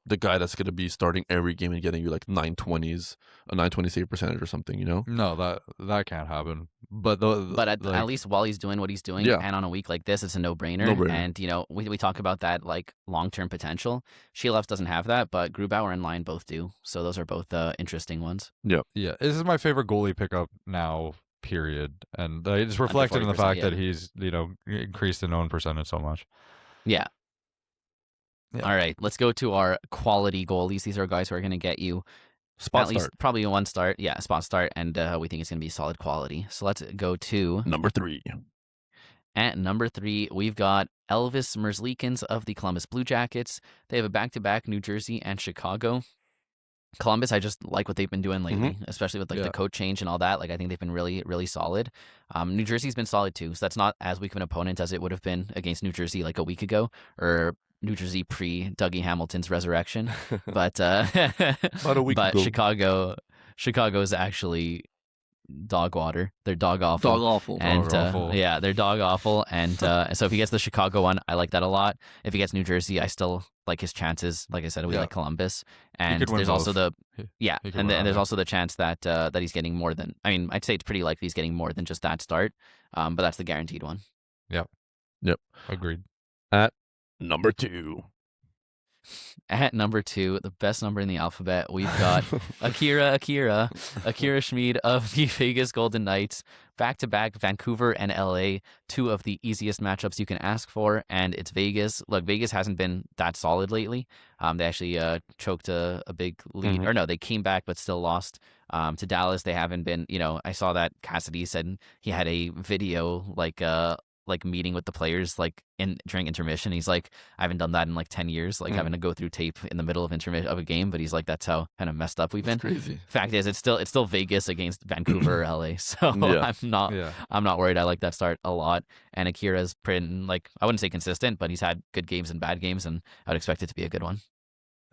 the guy that's going to be starting every game and getting you like 920s, a 920 save percentage or something, No, that can't happen. But at least while he's doing what he's doing, and on a week like this, it's a no-brainer. And, we talk about that like long-term potential. Shelef doesn't have that, but Grubauer and Lyon both do. So those are both interesting ones. Yeah. This is my favorite goalie pickup now, period. And it's reflected in the fact that he's, increased in own percentage so much. Yeah. All right, let's go to our quality goalies. These are guys who are going to get you spot at start. Least probably one start. Yeah, spot start, and we think it's going to be solid quality. So let's go to number 3. At number 3, we've got Elvis Merzlikins of the Columbus Blue Jackets. They have a back-to-back New Jersey and Chicago. Columbus, I just like what they've been doing lately, especially with the coach change and all that. Like, I think they've been really, really solid. New Jersey's been solid too, so that's not as weak of an opponent as it would have been against New Jersey like a week ago, or New Jersey pre-Dougie Hamilton's resurrection. But about a week ago. Chicago is actually dog water. They're dog awful. Dog awful. And dog awful. Yeah, they're dog awful. And so if he gets the Chicago one, I like that a lot. If he gets New Jersey, I still like his chances. Like I said, we like Columbus. And there's also there's also the chance that that he's getting more than. I mean, I'd say it's pretty likely he's getting more than just that start. But that's the guaranteed one. Yep. Agreed. At number 2. At number 2, the best number in the alphabet, we've got Akira Schmid of the Vegas Golden Knights. Back-to-back Vancouver and LA, 2 of the easiest matchups you can ask for, and it's Vegas. Look, Vegas hasn't been that solid lately. They actually choked a big lead. Or no, they came back but still lost to Dallas. They haven't been, I saw that Cassidy said he had a video like meeting with the players like during intermission. He's like, I haven't done that in like 10 years, like having to go through tape in the middle of of a game. But he's like, that's how kind of messed up we've been. Crazy. Fact is, it's still Vegas against Vancouver or LA. So I'm not worried. I like that start a lot. And Akira's pretty, like, I wouldn't say consistent, but he's had good games and bad games, and I would expect it to be a good one.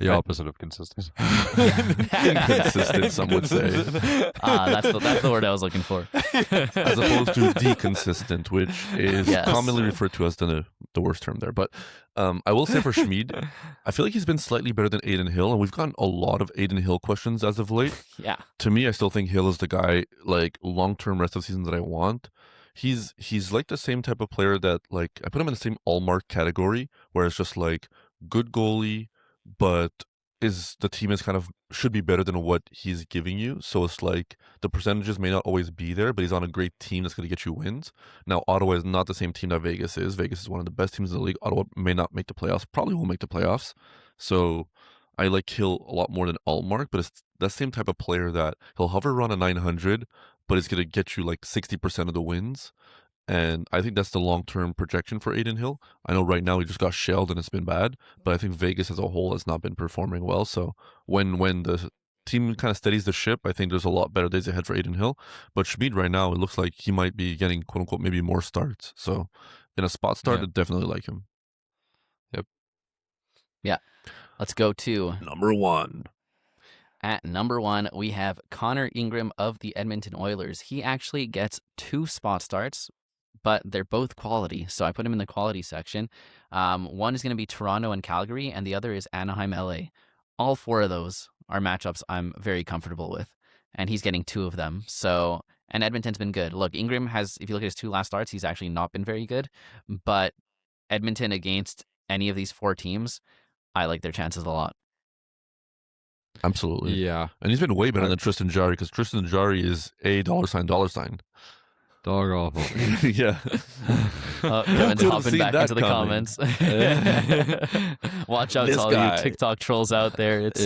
The opposite of consistent. Inconsistent, some would say. That's the word I was looking for. As opposed to deconsistent, which is commonly referred to as the worst term there. But I will say for Schmid, I feel like he's been slightly better than Adin Hill, and we've gotten a lot of Adin Hill questions as of late. Yeah. To me, I still think Hill is the guy, like, long-term rest of the season that I want. He's like the same type of player that, like, I put him in the same Allmark category, where it's just like good goalie, but the team is kind of should be better than what he's giving you. So it's like the percentages may not always be there, but he's on a great team that's going to get you wins. Now, Ottawa is not the same team that Vegas is. Vegas is one of the best teams in the league. Ottawa may not make the playoffs, probably will make the playoffs. So I like Hill a lot more than Allmark, but it's that same type of player that he'll hover around a 900, but it's going to get you like 60% of the wins. And I think that's the long-term projection for Adin Hill. I know right now he just got shelled and it's been bad, but I think Vegas as a whole has not been performing well. So when the team kind of steadies the ship, I think there's a lot better days ahead for Adin Hill. But Schmid right now, it looks like he might be getting, quote-unquote, maybe more starts. So in a spot start, I definitely like him. Yep. Yeah. Let's go to number 1. At number 1, we have Connor Ingram of the Edmonton Oilers. He actually gets 2 spot starts, but they're both quality, so I put him in the quality section. One is going to be Toronto and Calgary, and the other is Anaheim, LA. All 4 of those are matchups I'm very comfortable with, and he's getting 2 of them. So, and Edmonton's been good. Look, Ingram has, if you look at his 2 last starts, he's actually not been very good, but Edmonton against any of these 4 teams, I like their chances a lot. Absolutely. Yeah. And he's been way better than Tristan Jarry, because Tristan Jarry is a $$. Dog awful. Yeah. Kevin's hopping back into the comments. Watch out to all you TikTok trolls out there. It's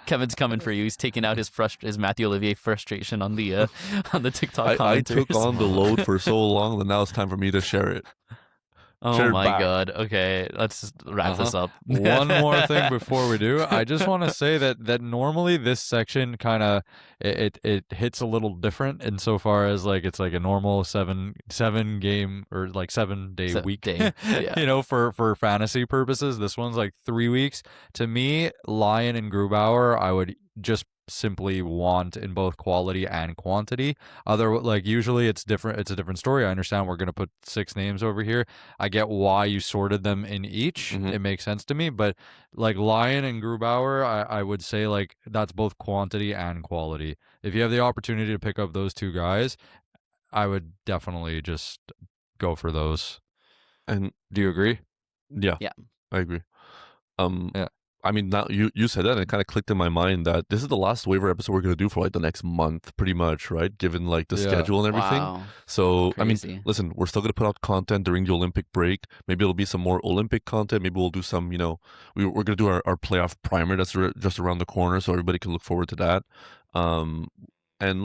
Kevin's coming for you. He's taking out his Mathieu Olivier frustration on the TikTok commenters. I took on the load for so long that now it's time for me to share it. Oh Shared my back. god. Okay, let's just wrap this up. One more thing before we do. I just want to say that normally this section kind of it hits a little different insofar as like it's like a normal seven game or like 7-day week. Yeah. For fantasy purposes. This one's like 3 weeks. To me, Lyon and Grubauer, I would just simply want in both quality and quantity. Usually it's different. It's a different story. I understand we're gonna put 6 names over here. I get why you sorted them in each. Mhm. It makes sense to me. But like Lyon and Grubauer, I would say like that's both quantity and quality. If you have the opportunity to pick up those 2 guys, I would definitely just go for those. And do you agree? Yeah. I agree. Yeah. I mean, now you said that, and it kind of clicked in my mind that this is the last waiver episode we're gonna do for like the next month, pretty much, right? Given like the schedule and everything. Wow. So Crazy. I mean, listen, we're still gonna put out content during the Olympic break. Maybe it'll be some more Olympic content. Maybe we'll do some, we're gonna do our playoff primer that's just around the corner, so everybody can look forward to that. And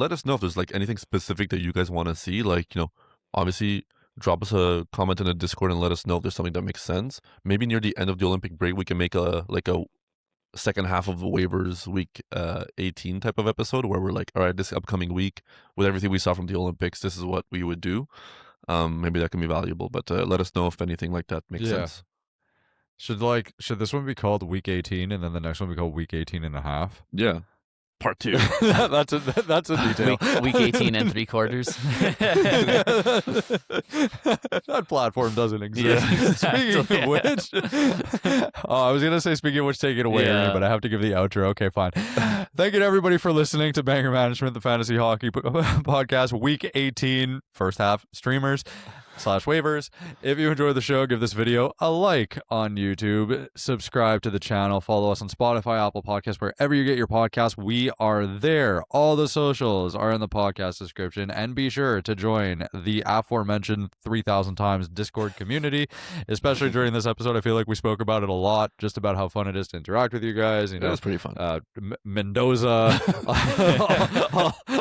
let us know if there's like anything specific that you guys want to see. Like, obviously drop us a comment in the Discord and let us know if there's something that makes sense. Maybe near the end of the Olympic break, we can make a second half of the waivers week 18 type of episode where we're like, all right, this upcoming week with everything we saw from the Olympics, this is what we would do. Maybe that can be valuable, but let us know if anything like that makes sense. Should this one be called week 18 and then the next one be called week 18 and a half? Yeah. Part 2. that's a detail. Week 18 and 3/4. That platform doesn't exist. Yeah, Speaking of which, I was gonna say speaking of which, take it away, Ernie, but I have to give the outro. Okay, fine. Thank you to everybody for listening to Banger Management, the fantasy hockey podcast, week 18, first half streamers /waivers. If you enjoyed the show, give this video a like on YouTube, subscribe to the channel, follow us on Spotify, Apple Podcasts, wherever you get your podcasts. We are there. All the socials are in the podcast description, and be sure to join the aforementioned 3,000 times Discord community, especially during this episode. I feel like we spoke about it a lot, just about how fun it is to interact with you guys. It was pretty fun. Mendoza,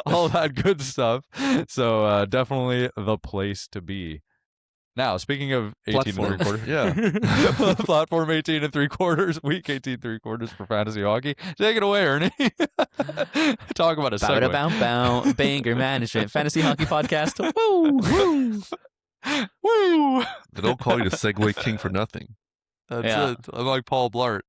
all that good stuff. So definitely the place to be. Now, speaking of 18 and 3/4, yeah, platform 18 and 3/4, week 18 3/4 for fantasy hockey. Take it away, Ernie. Talk about a segue. Bow, Banger Management, fantasy hockey podcast. Woo! Woo! They don't call you the Segway King for nothing. That's it. I'm like Paul Blart.